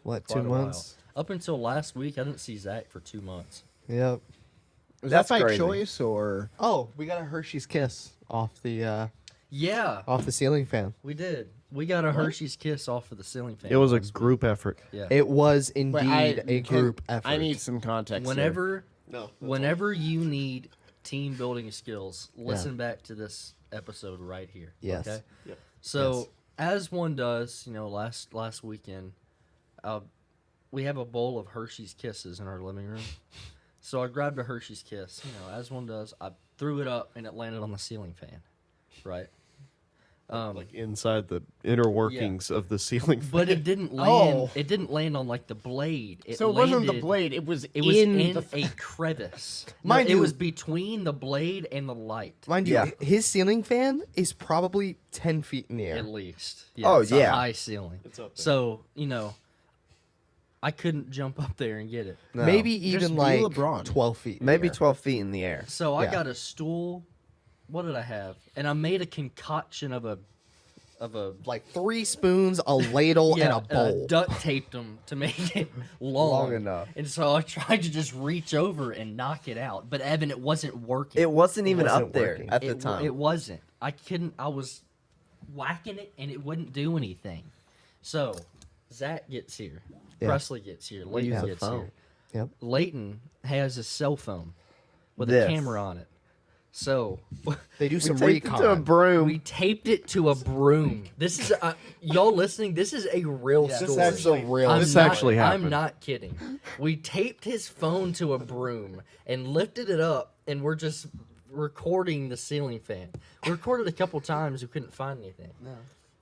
What, quite 2 a while. months? Up until last week, I didn't see Zach for 2 months. Yep. Was That's that by crazy. choice or? Oh, we got a Hershey's Kiss off the Yeah, ceiling fan. we did. We got a Hershey's Kiss off of the ceiling fan. It was a last week. group effort. Yeah. It was Wait, indeed a group effort. I need some context. here. Whenever you need team building skills, listen back to this episode right here. Yes. Okay. So as one does, last weekend, we have a bowl of Hershey's Kisses in our living room. So I grabbed a Hershey's Kiss, as one does. I threw it up and it landed on the ceiling fan, right? Like inside the inner workings of the ceiling fan. But it didn't land. Oh. It didn't land on like the blade. So it wasn't the landed- blade. It was It was in in the. a crevice. Mind it you- was between the blade and the light. Mind you, Yeah. his ceiling fan is probably 10 feet in the air. At least. Oh, it's yeah. A high ceiling. It's up there. So, I couldn't jump up there and get it. No. Maybe Just even be like LeBron. 12 feet. in the Maybe air. 12 feet in the air. So I Yeah. got a stool. What did I have? And I made a concoction of a Like 3 spoons, a ladle, and a bowl. duct taped them to make it long. Long enough. And so I tried to just reach over and knock it out. But Evan, it wasn't working. It wasn't even wasn't up there working. at the It time. wasn't. I couldn't. I was whacking it and it wouldn't do anything. So Zach gets here. Yeah. Presley gets here. Leighton use a gets phone. here. Yep. Leighton has a cell phone with This. a camera on it. So They do some Taped it recon. to a broom. we taped it to a broom. This is y'all listening. This is a real This story. is a real. I'm This not- actually I'm happened. not kidding. We taped his phone to a broom and lifted it up, and we're just recording the ceiling fan. We recorded a couple times. We couldn't find anything. No.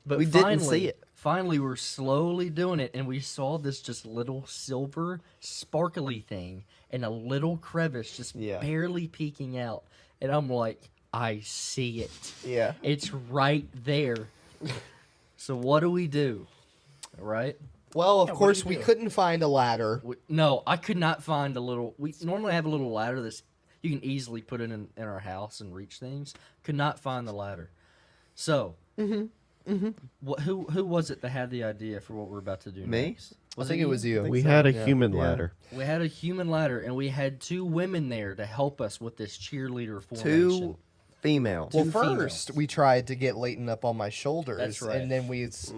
But We didn't finally, see it. Finally, we're slowly doing it, and we saw this just little silver, sparkly thing in a little crevice, just Yeah. barely peeking out. And I'm like, I see it. Yeah. It's right there. So what do we do? Right? Well, of what do course, you we do? couldn't find a ladder. No, I could not find a little. We normally have a little ladder that's you can easily put it in our house and reach things. Could not find the ladder. So, who was it that had the idea for what we're about to do Me? next? I think it was you. We had a human ladder. We had a human ladder, and we had 2 women there to help us with this cheerleader formation. 2 females. Well, Two first we tried to get Leighton up on my shoulders, That's right. and then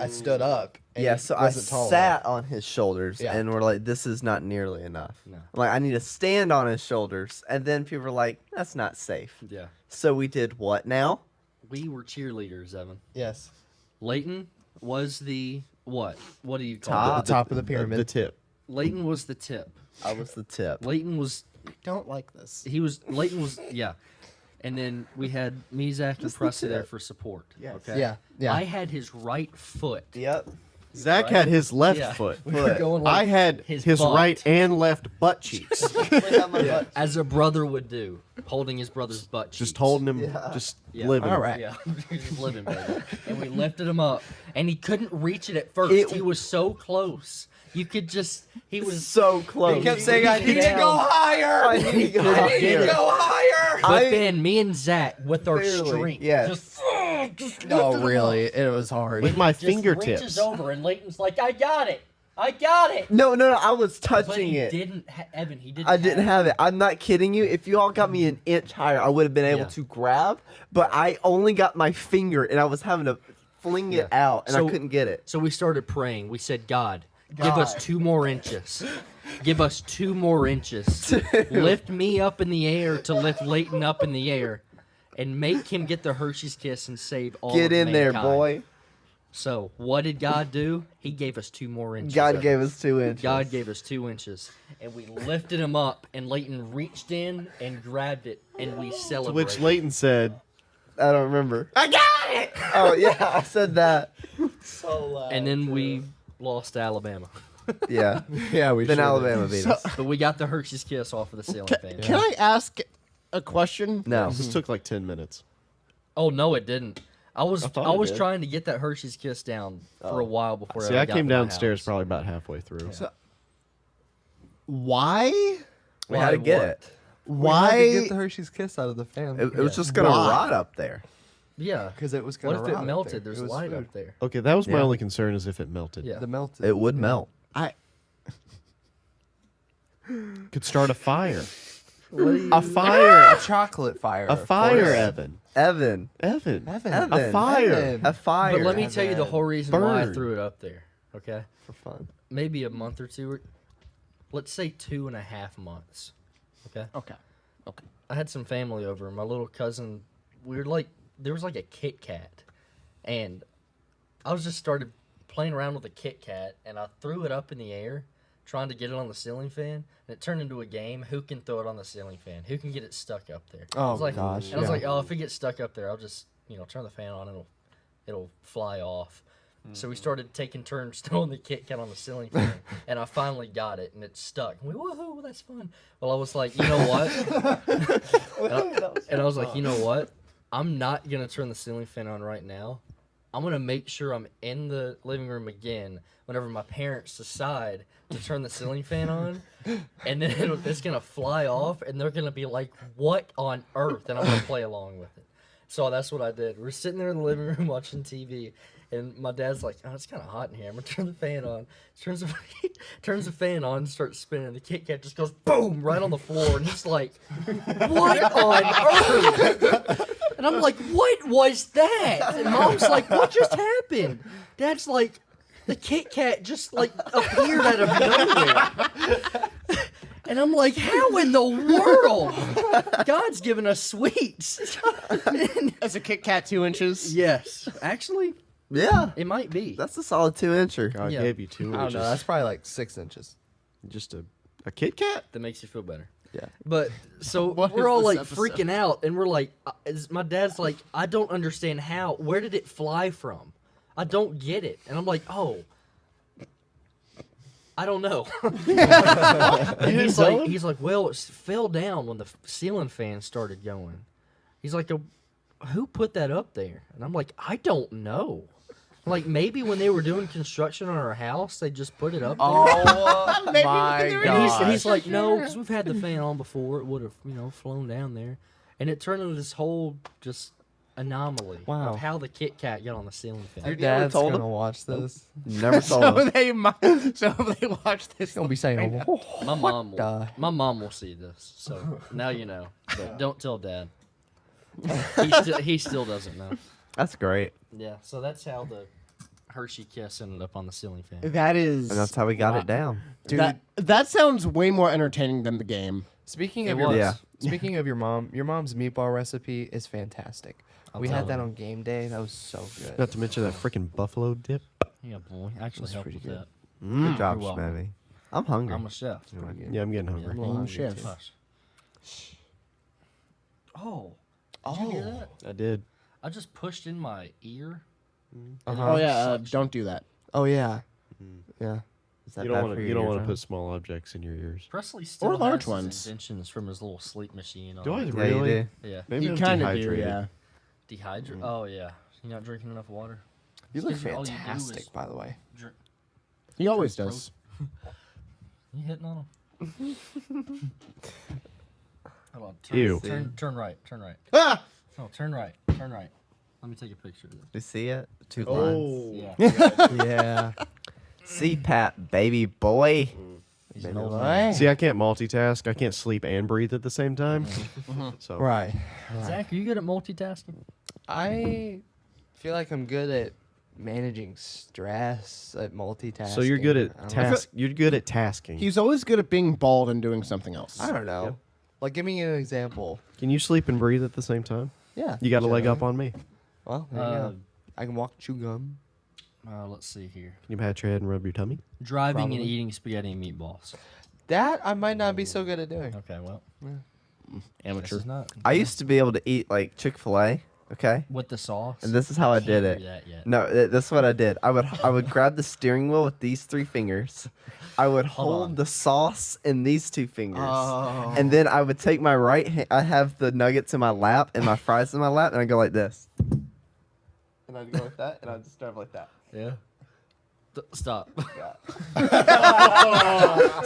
I stood up. And Yeah, he so I wasn't tall sat enough. on his shoulders, Yeah. and we're like, "This is not nearly enough." No. Like, I need to stand on his shoulders, and then people were like, "That's not safe." Yeah, So we did what now? we were cheerleaders, Evan. Yes, Leighton was the what? What do you call Top. it? the top of the pyramid. The tip. Leighton was the tip. I was the tip. Leighton was Don't like this. Leighton was yeah. And then we had me, Zach, and Prusty there for support. Yes. Okay. Yeah, yeah. I had his right foot. Yep. Zach Right? had his left Yeah. foot. We were going I like had his butt. right and left butt cheeks. as a brother would do, holding his brother's butt. Just cheeks. holding him, Yeah. just Yeah. living. All right. Yeah, just living, baby. And we lifted him up, and he couldn't reach it at first. It- He was so close. You could just. He was. So close. He kept saying, "I need to go higher. I need to go I need to higher. Go higher. But I- then me and Zach, with our Barely, strength, yes. just No, really, it was hard. With my just reaches fingertips. over, and Leighton's like, "I got it, I got it." No, I was But touching he it. didn't, Evan. He didn't. I didn't have it. I'm not kidding you. If you all got me an inch higher, I would have been able Yeah. to grab. But I only got my finger, and I was having to fling it Yeah. out, and So- I couldn't get it. So we started praying. We said, God, give us 2 more inches. Give us 2 more inches. Lift me up in the air to lift Leighton up in the air, and make him get the Hershey's Kiss and save all. Get of in there, mankind. boy. So what did God do? He gave us 2 more inches. God gave us 2 inches. God gave us 2 inches, and we lifted him up, and Leighton reached in and grabbed it, and we To celebrated. which Leighton said, I don't remember. I got it. Oh yeah, I said that. And then we lost to Alabama. Yeah. Yeah, we Then sure did. Alabama beat us. But we got the Hershey's Kiss off of the ceiling fan. Can I ask a question? No. this took like 10 minutes. Oh no, it didn't. I was thought I it was did. trying to get that Hershey's Kiss down for a while before. See, I got came to my downstairs house. probably about halfway through. Why? We had to get what? it. Why? get the Hershey's Kiss out of the fan It was just gonna Why? rot up there. Yeah. because it was What gonna if it rot up melted? there. There's It was light food. up there. Okay, that was my Yeah. only concern is if it melted. Yeah. The melted. It would melt. I Could start a fire. A A fire. a chocolate fire. A of fire, course. Evan. Evan. Evan. Evan. Evan. A fire. Evan. A fire. But let me tell you the whole reason why I Burn. threw it up there. Okay. for fun. Maybe a month or 2. Let's say 2.5 months. Okay. okay. Okay. I had some family over. My little cousin, we were like, there was like a Kit Kat, and I was just started playing around with a Kit Kat, and I threw it up in the air, trying to get it on the ceiling fan, and it turned into a game. Who can throw it on the ceiling fan? Who can get it stuck up there? I Oh, was like, gosh, And I was yeah. like, oh, if it gets stuck up there, I'll just turn the fan on, and it'll fly off. So we started taking turns throwing the Kit Kat on the ceiling fan, and I finally got it, and it stuck. And we, woohoo, that's fun. Well, I was like, you know what? And I was like, you know what? I'm not going to turn the ceiling fan on right now. I'm going to make sure I'm in the living room again whenever my parents decide to turn the ceiling fan on. And then it's going to fly off, and they're going to be like, what on earth? And I'm going to play along with it. So that's what I did. We're sitting there in the living room watching TV, and my dad's like, "Oh, it's kind of hot in here. I'm gonna turn the fan on." Turns the fan on, starts spinning. The Kit Kat just goes boom right on the floor, and he's like, "What on earth?" And I'm like, "What was that?" And Mom's like, "What just happened?" Dad's like, "The Kit Kat just like appeared out of nowhere." And I'm like, how in the world? God's given us sweets. As a Kit Kat 2 inches. Yes, actually, Yeah, it might be. that's a solid 2-incher. God Yeah. gave you 2 I don't inches. know. That's probably like 6 inches. Just a Kit Kat. That makes you feel better. Yeah. But so What we're is all this like episode? freaking out, and we're like, my dad's like, I don't understand how. Where did it fly from? I don't get it. And I'm like, oh, I don't know. And he's like, well, it fell down when the ceiling fan started going. He's like, who put that up there? And I'm like, I don't know. Like maybe when they were doing construction on our house, they just put it up there. Oh Maybe my when they were And he's, god! and he's like, no, because we've had the fan on before. It would have, flown down there. And it turned into this whole just anomaly Wow. of how the Kit Kat got on the ceiling fan. Your you ever dad's told gonna him? watch this. Never told So him. they watch this. He's gonna be saying, "Oh, My mom, will, the-" my mom will see this, so now you know. But don't tell Dad. He still doesn't know. That's great. Yeah, so that's how the Hershey Kiss ended up on the ceiling fan. That is. And that's how we got it down. dude." That sounds way more entertaining than the game. Speaking It of your was. Yeah. speaking of your mom's meatball recipe is fantastic. I'll We tell had that you. on game day. That was so good. Not to mention that freaking buffalo dip. Yeah, boy, actually helped pretty with good. that. Good job, You're welcome. Schmevy. I'm hungry. I'm a chef. Yeah, I'm getting hungry. Name chef. Hush. Oh, did you hear that? I did. I just pushed in my ear. Uh-huh. Oh yeah, don't do that. Oh yeah. Yeah. Is that You bad don't want for to. your You don't want to eardrum? put small objects in your ears. Presley still large has ones. his inventions from his little sleep machine. Do I on. Yeah, really? you do. Yeah. Maybe You I'm kind of do, dehydrated. yeah. Dehydrate. Oh yeah. You're not drinking enough water. You look All you do is fantastic, by the way. drink. He always does. You hitting on him? Hold on. Turn, Ew. Turn right. Turn right. Ah! No, turn right. Turn right. Let me take a picture of this. You see it? 2 Oh. lines. Yeah. Yeah. CPAP, baby boy. He's an old man. See, I can't multitask. I can't sleep and breathe at the same time. So Right. Zach, are you good at multitasking? I feel like I'm good at managing stress, at multitasking. So you're good I at don't know. task. You're good at tasking. He's always good at being bald and doing something else. I don't know. Yep. Like, give me an example. Can you sleep and breathe at the same time? Yeah. You got a leg generally. up on me. Well, there you go. I can walk, chew gum. Let's see here. Can you pat your head and rub your tummy? Driving and Probably. eating spaghetti and meatballs. That I might not be so good at doing. Okay, well, this Amateur. is not. I used to be able to eat like Chick-fil-A, okay? With the sauce. And this is how I did Can't it. do that yet. No, this is what I did. I would grab the steering wheel with these 3 fingers. I would Hold on. hold the sauce in these 2 fingers. Oh. And then I would take my right hand. I have the nuggets in my lap and my fries in my lap, and I go like this. And I'd go like that, and I'd just drive like that. Yeah. Stop.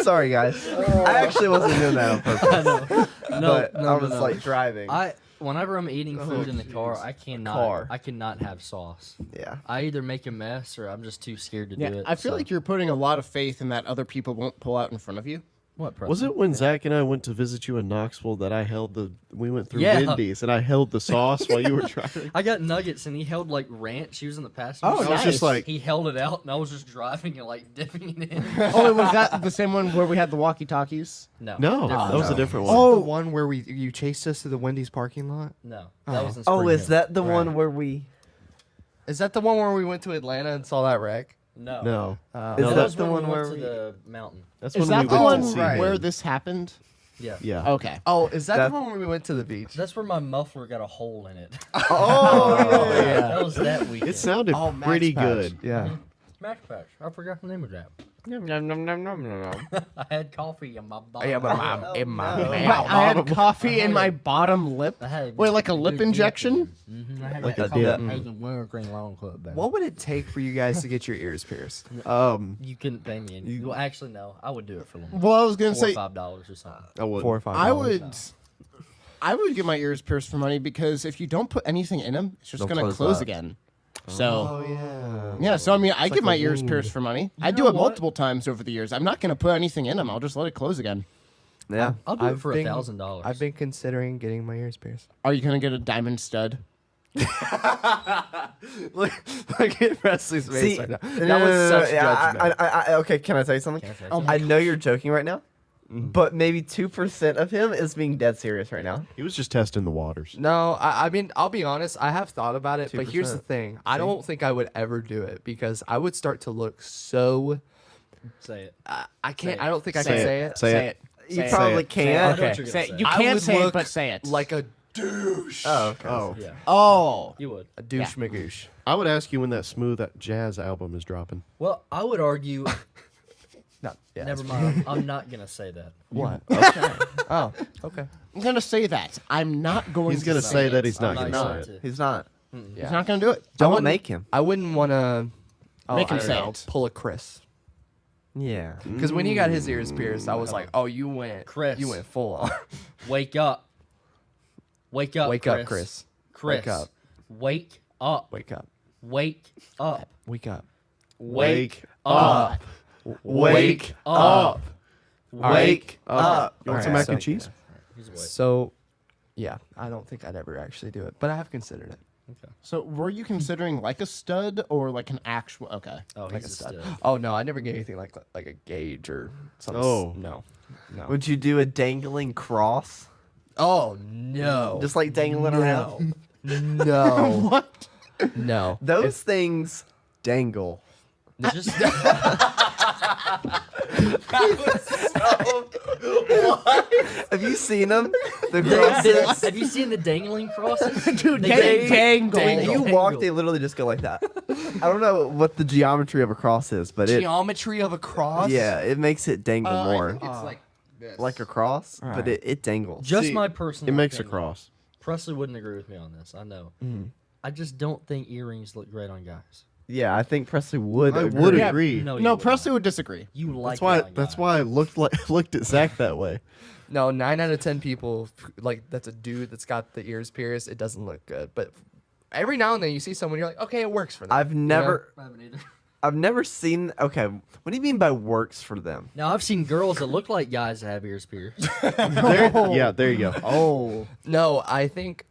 Sorry, guys. I actually wasn't doing that on purpose. No, But I was like driving. Whenever I'm eating food in the car, I cannot. Car. I cannot have sauce. Yeah. I either make a mess or I'm just too scared to Yeah, do it. I feel so- like you're putting a lot of faith in that other people won't pull out in front of you. What? Preston? Was it when Zach and I went to visit you in Knoxville that I held the? We went through Yeah. Wendy's and I held the sauce while you were driving. I got nuggets and he held like ranch. He was in the passenger. Oh, seat. I was just like, He held it out and I was just driving and like dipping it in. Oh, was that the same one where we had the walkie-talkies? No. no, different. that was a different one. Oh. The one where you chased us to the Wendy's parking lot? No. That was in Oh, Spring is Hill. that the Right. one where we? Is that the one where we went to Atlanta and saw that wreck? No. No, Is No, That that was the when one we where went we? to the mountain. that's Is when that we the went one to see where him. this happened? Yeah. Yeah. Okay. Oh, is that That- the one where we went to the beach? That's where my muffler got a hole in it. Oh, yeah. That was that weekend. It sounded Oh, Max pretty Patch. good. Yeah. Max Patch. I forgot the name of that. Nom, nom, nom, nom, nom, nom, nom. I had coffee in my bottom. Yeah, but I'm in my no. mouth. I had coffee in my bottom lip. I had Wait, like a lip injection? Mm-hmm. I had Like a a coffee dip. in the wintergreen long club. Baby. What would it take for you guys to get your ears pierced? You couldn't pay me any. Well, actually, no. I would do it for them. Well, I was gonna $4 say or $5 or something. I would. 4 or 5. I would get my ears pierced for money because if you don't put anything in them, it's just They'll gonna close close up. again. So yeah. yeah, so I mean, I like get my a ears wound. pierced for money. I do know it what? multiple times over the years. I'm not gonna put anything in them. I'll just let it close again. Yeah. I'll do it I've for been- $1,000. I've been considering getting my ears pierced. Are you gonna get a diamond stud? Look at Presley's face See, right now. no, That was no, no, such yeah, judgment. okay, can I tell you something? Can I say I know you're joking right now, but maybe 2% of him is being dead serious right now. He was just testing the waters. No, I mean, I'll be honest. I have thought about it, but here's the 2%. thing: I don't think I would ever do it because I would start to look so. Say it. I can't. it. I don't think I Say can it. say it. Say it. You Say it. probably I know can't. what you're gonna Say say. it. You I can't would say it, look but say it. like a douche. Oh, okay. Oh, Yeah, Oh. you would. A douche magoosh. I would ask you when that smooth jazz album is dropping. Well, I would argue. No. Yeah. Never mind. I'm not gonna say that. What? Okay. Oh. Okay. I'm going to say that. I'm not going He's to gonna say that he's I'm not not gonna say going it. to. He's not. Yeah. He's not going to do it. Don't make him. I wouldn't want to. Make him I don't say know, it. Pull a Chris. Yeah. Because when he got his ears pierced, I was like, "Oh, you went, Chris. You went full on. Wake up. Wake up. Wake Chris. up, Chris. Chris. Wake up. Wake up. Wake up. Wake up. Wake up. Wake up. Wake up. Wake up. You want some Alright, mac and so- cheese? He's awake. So, yeah, I don't think I'd ever actually do it, but I have considered it. So were you considering like a stud or like an actual? Okay. Oh, Like he's a a stud. stud. Oh no, I never get anything like a gauge or something. Oh. No. No. Would you do a dangling cross? Oh no. Just like dangling around? No. What? No. Those things dangle. Just Have you seen them? The crosses? have you seen the dangling crosses? Dude, They dangle. When you Dangle. walk, they literally just go like that. I don't know what the geometry of a cross is, but Geometry of a cross. it makes it dangle I more. think it's like this. Like a cross, but Alright. it dangles. Just See, my personal. It makes a opinion. cross. Presley wouldn't agree with me on this. I know. I just don't think earrings look great on guys. Yeah, I think Presley would. I agree. would Yeah. agree. No, you No, would Presley not. would disagree. You like That's why. it on That's guys. why I looked at Zach that way. No, 9 out of 10 people like that's a dude that's got the ears pierced. It doesn't look good, but every now and then you see someone, you're like, okay, it works for them. I've you know? never, I haven't either. I've never seen. Okay, what do you mean by works for them? Now I've seen girls that look like guys that have ears pierced. Yeah, there you go. Oh. No, I think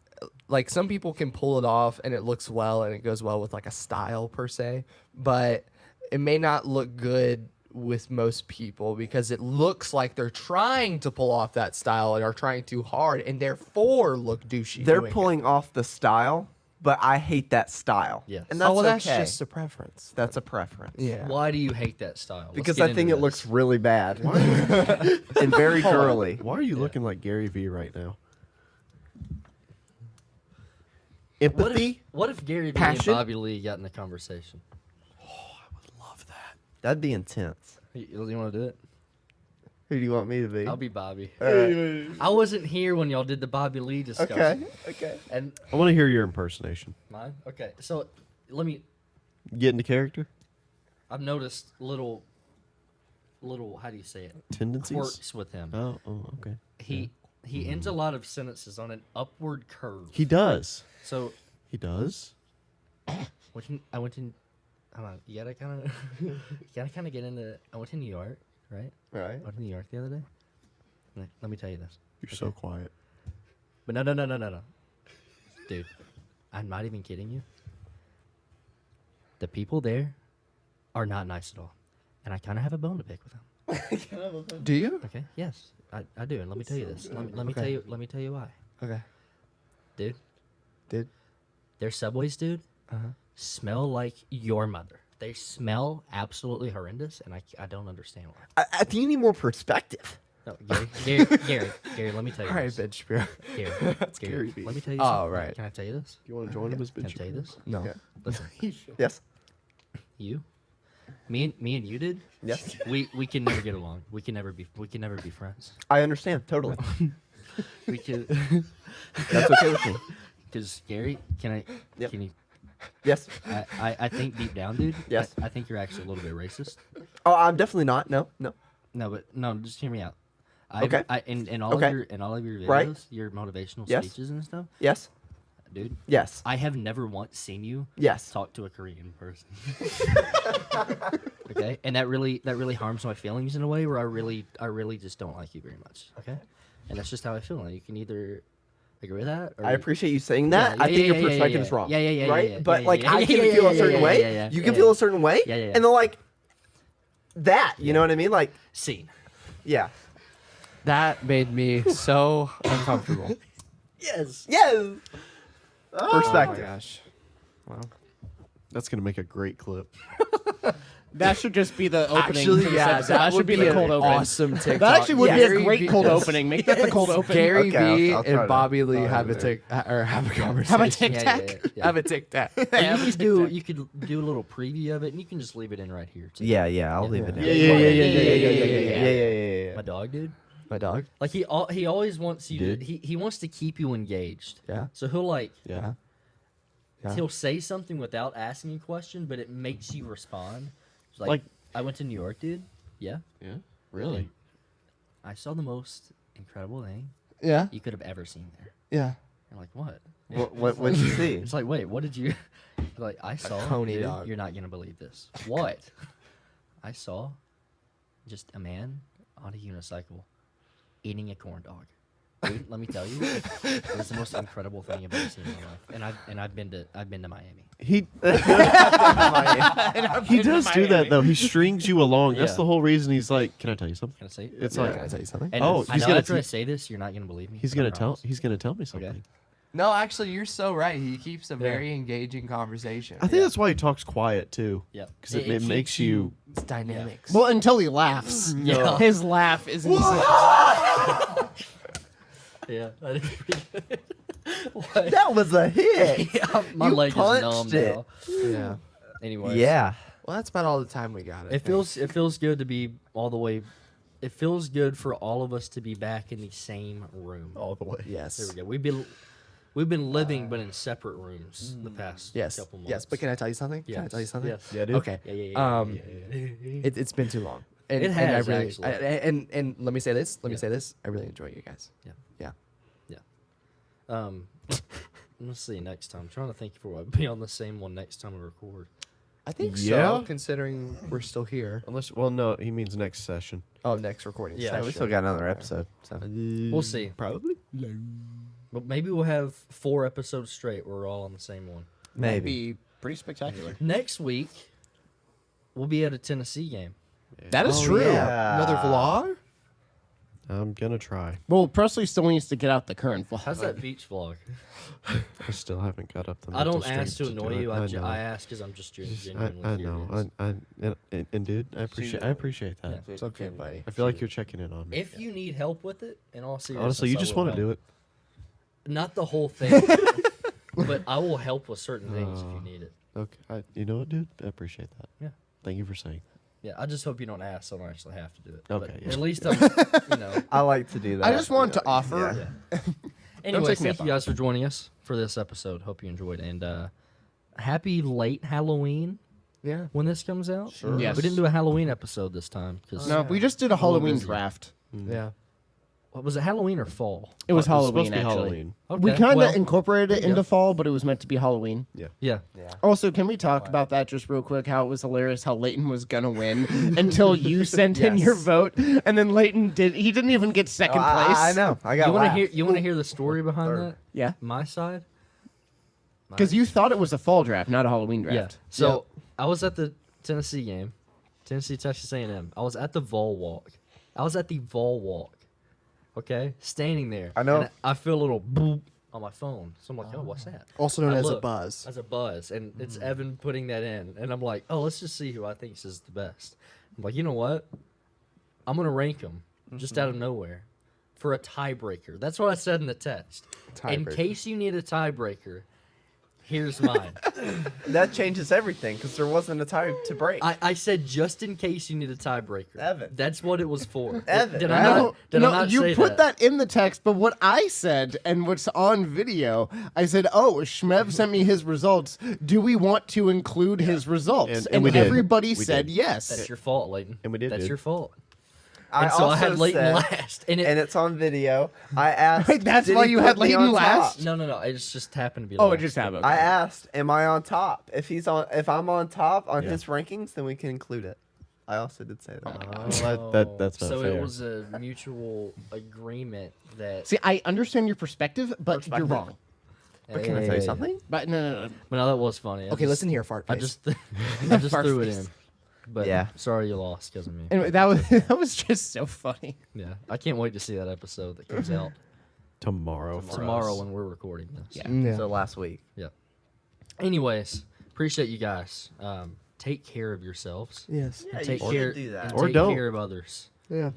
like some people can pull it off and it looks well and it goes well with like a style per se, but it may not look good with most people because it looks like they're trying to pull off that style and are trying too hard and therefore look douchey. They're doing it. pulling off the style, but I hate that style. Yes. and that's Oh, well, that's okay. just a preference. That's a preference. Yeah. Why do you hate that style? Let's Because get I think into it looks this. really bad and very girly. Why are you looking like Gary Vee right now? Empathy. What if Gary Vee and Passion? Bobby Lee got in a conversation? That'd be intense. You want to do it? Who do you want me to be? I'll be Bobby. Alright. I wasn't here when y'all did the Bobby Lee discussion. Okay. And I want to hear your impersonation. mine. Okay, so let me. Get into character. I've noticed little. How do you say it? Tendencies. Quirks with him. Oh, okay. He ends a lot of sentences on an upward curve. He does. So He does. I went to. Hold on, you gotta kind of get into. I went to New York, right? Right. I went to New York the other day. Let me tell you this. You're so quiet. But no. Dude, I'm not even kidding you. The people there are not nice at all. And I kind of have a bone to pick with them. Do you? Okay? Yes, I do. And let me tell you this. Let me tell you why. Okay. Dude, Did their Subways, dude, smell like your mother. They smell absolutely horrendous, and I don't understand why. I think you need more perspective. No, Gary, let me tell you all right, this. Ben Shapiro. Gary, let me tell you Oh, something. right. Can I tell you this? You want to join him as Can I tell you this? No. Okay. Listen, Yes. you, me and you, dude. Yes. We can never get along. We can never be friends. I understand totally. We can, That's okay with me. because Gary, Yep. can you? Yes. I think deep down, dude. Yes. I think you're actually a little bit racist. Oh, I'm definitely not. No. No, just hear me out. Okay. In all Okay. of your videos, Right. your motivational Yes. speeches and stuff, Yes. dude. Yes. I have never once seen you Yes. talk to a Korean person. Okay, and that really harms my feelings in a way where I really just don't like you very much. Okay, and that's just how I feel. And you can either agree with that, or I appreciate you saying that. Yeah, I yeah, think yeah, your yeah, perspective yeah, is wrong. yeah, Right? yeah, But yeah, like yeah, I yeah, can yeah, feel a yeah, certain yeah, way. yeah, yeah, You yeah, can yeah. feel a certain way. Yeah, yeah, yeah. And they're like that. You know what I mean? Like, scene. yeah. That made me so uncomfortable. Yes. Yes. Oh my Perspective. gosh. Well, That's gonna make a great clip. That should just be the opening. actually, for this yeah, episode. that should would be the an cold open. awesome TikTok. That actually would be Gary a great V- cold yes. opening. Make that the cold open. Gary Okay, V I'll try and to- Bobby Lee I'll have a do it. have a conversation. Have a tic Yeah, tac. yeah, yeah, yeah. Have a tic tac. And you could do a little preview of it, and you can just leave it in right here too. Yeah, I'll leave it in. Yeah. My dog, dude. My dog. Like he always wants you Dude. to, he wants to keep you engaged. Yeah. So he'll like Yeah. Yeah. he'll say something without asking a question, but it makes you respond. It's Like- I went to New York, dude. Yeah. Yeah. Really? I saw the most incredible thing Yeah. you could have ever seen there. Yeah. I'm like, what? What'd you see? It's like, wait, what did you? Like, I saw. coney dude, dog. You're not gonna believe this. What? I saw just a man on a unicycle eating a corn dog. Dude, let me tell you, it was the most incredible thing I've ever seen in my life. And I've been to Miami. He he does do that though. He strings you along. That's Yeah. the whole reason he's like, "Can I tell you something?" Can I say? It's Yeah, like can I tell you something? And Oh, I he's know gonna after I te- say this, you're not gonna believe me. he's I gonna promise. tell me something. No, actually, you're so right. He keeps a very engaging conversation. I think that's why he talks quiet too. Yeah. Because it keeps makes you. It's dynamics. Well, until he laughs. Yeah. His laugh is insane. Yeah, that is pretty good. What? That was a hit. Yeah, my You leg is numb punched it. now. Yeah. Anyways. Yeah. Well, that's about all the time we got. I It feels good to be all the way. It feels good for all of us to be back in the same room. All the way. Yes. There we go. We've been living, but in separate rooms the past Yes. couple months. Yes. But can I tell you something? Can I tell you something? Yes. Yeah, dude. Okay. Yeah. It's been too long. And, It and I has, really, actually. and let me say this. Let me Yeah. say this. I really enjoy you guys. Yeah. Yeah. Let's see next time. I'm trying to think if we'll be on the same one next time we record. I think Yeah. so, considering we're still here. Unless, well, no, he means next session. Oh, next recording Yeah, session. We still got another episode. So We'll see. Probably. But maybe we'll have 4 episodes straight where we're all on the same one. That'd maybe. be pretty spectacular. Next week, we'll be at a Tennessee game. That is Oh, true. yeah. Another vlog? I'm gonna try. Well, Presley still needs to get out the current vlog. How's that beach vlog? I still haven't got up the. I don't mental ask to strength annoy do it. you. I I know. ask because I'm just genuinely I curious. know. And dude, I appreciate that. Yeah. It's okay, buddy. I feel like you're checking in on me. If you need help with it, and all seriousness, Honestly, you just want to do it. Not the whole thing, but I will help with certain things if you need it. Okay. You know what, dude? I appreciate that. Yeah. Thank you for saying that. Yeah, I just hope you don't ask, so I don't actually have to do it. Okay, But yeah. At least I'm, I like to do that. I just wanted to offer. Yeah. Anyways, take me thank up you guys for joining us for this episode. Hope you enjoyed, and happy late Halloween Yeah. when this comes out. Sure. Yes. We didn't do a Halloween episode this time because No, we just did a Halloween busy. draft. Yeah. what was it, Halloween or fall? It was It's supposed Halloween, to be actually. Halloween. We Okay, kind of well, incorporated it yeah. into fall, but it was meant to be Halloween. yeah. Also, can we talk about that just real quick? How it was hilarious how Leighton was gonna win until you sent in your vote, and then Leighton didn't even get second place. I know. I got. You want to laughed. hear? You want to hear the story behind Third. that? Yeah, My side. because you thought it was a fall draft, not a Halloween draft. Yeah. So I was at the Tennessee game, Tennessee Texas A&M. I was at the Vol Walk. Okay, standing there. I know. And I feel a little boop on my phone. So I'm like, oh, what's that? Also known I as a look. buzz. As a buzz, and it's Evan putting that in, and I'm like, oh, let's just see who I think is the best. I'm like, you know what? I'm gonna rank them just out of nowhere for a tiebreaker. That's what I said in the text. In Tiebreaker. case you need a tiebreaker, here's mine. That changes everything because there wasn't a time to break. I said just in case you need a tiebreaker. Evan. That's what it was for. Evan, Did right? I not? Did no, I not you say put that in the text, but what I said and what's on video, I said, "Oh, Shmev sent me his results. Do we want to include his results?" And we did. everybody We said did. yes. That's your fault, Leighton. And we did, That's dude. your fault. I And so I had also Leighton said, last, and and it's on video. I asked. Wait, that's did why he you put had me Leighton on last? top? no. It just happened to be. Oh, last. it just happened. I asked, "Am I on top? If I'm on top on Yeah. his rankings, then we can include it." I also did say that. That's not so fair. it was a mutual agreement that. See, I understand your perspective, but you're Perspective. wrong. But can I tell you something? But no. But no, that was funny. Okay, listen here, fart I face. just I just threw it in. But Yeah. sorry you lost because of me. Anyway, that was just so funny. Yeah, I can't wait to see that episode that comes out Tomorrow. For tomorrow us. when we're recording this. Yeah. Yeah. So last week. Anyways, appreciate you guys. Take care of yourselves. Yes. And you take should care. do that. and Or take don't. care of others. Yeah.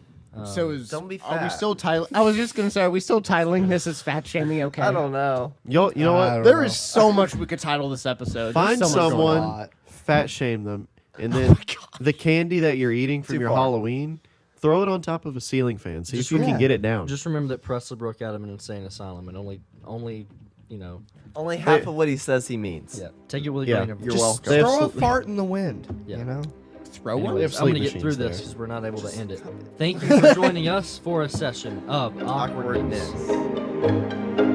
So Don't be are we fat. still titling? I was just gonna say, are we still titling this as fat shaming? Okay. I don't know. You know I what? don't There know. is so much we could title this episode. There's Find so much going someone, on. fat shame them, and then the candy that you're eating from Too your far. Halloween, throw it on top of a ceiling fan. See Just if you can yeah. get it down. Just remember that Presley broke out of an insane asylum, and only Only half of what he says he means. yeah. Take it with a Yeah, grain of you're just welcome. They have Throw a sl- fart in the wind. Yeah. You know. Throw one. Anyways, have I'm gonna sleep get through machines this there. because we're not able to end it. Thank you for joining us for a session of awkwardness. Awkwardness.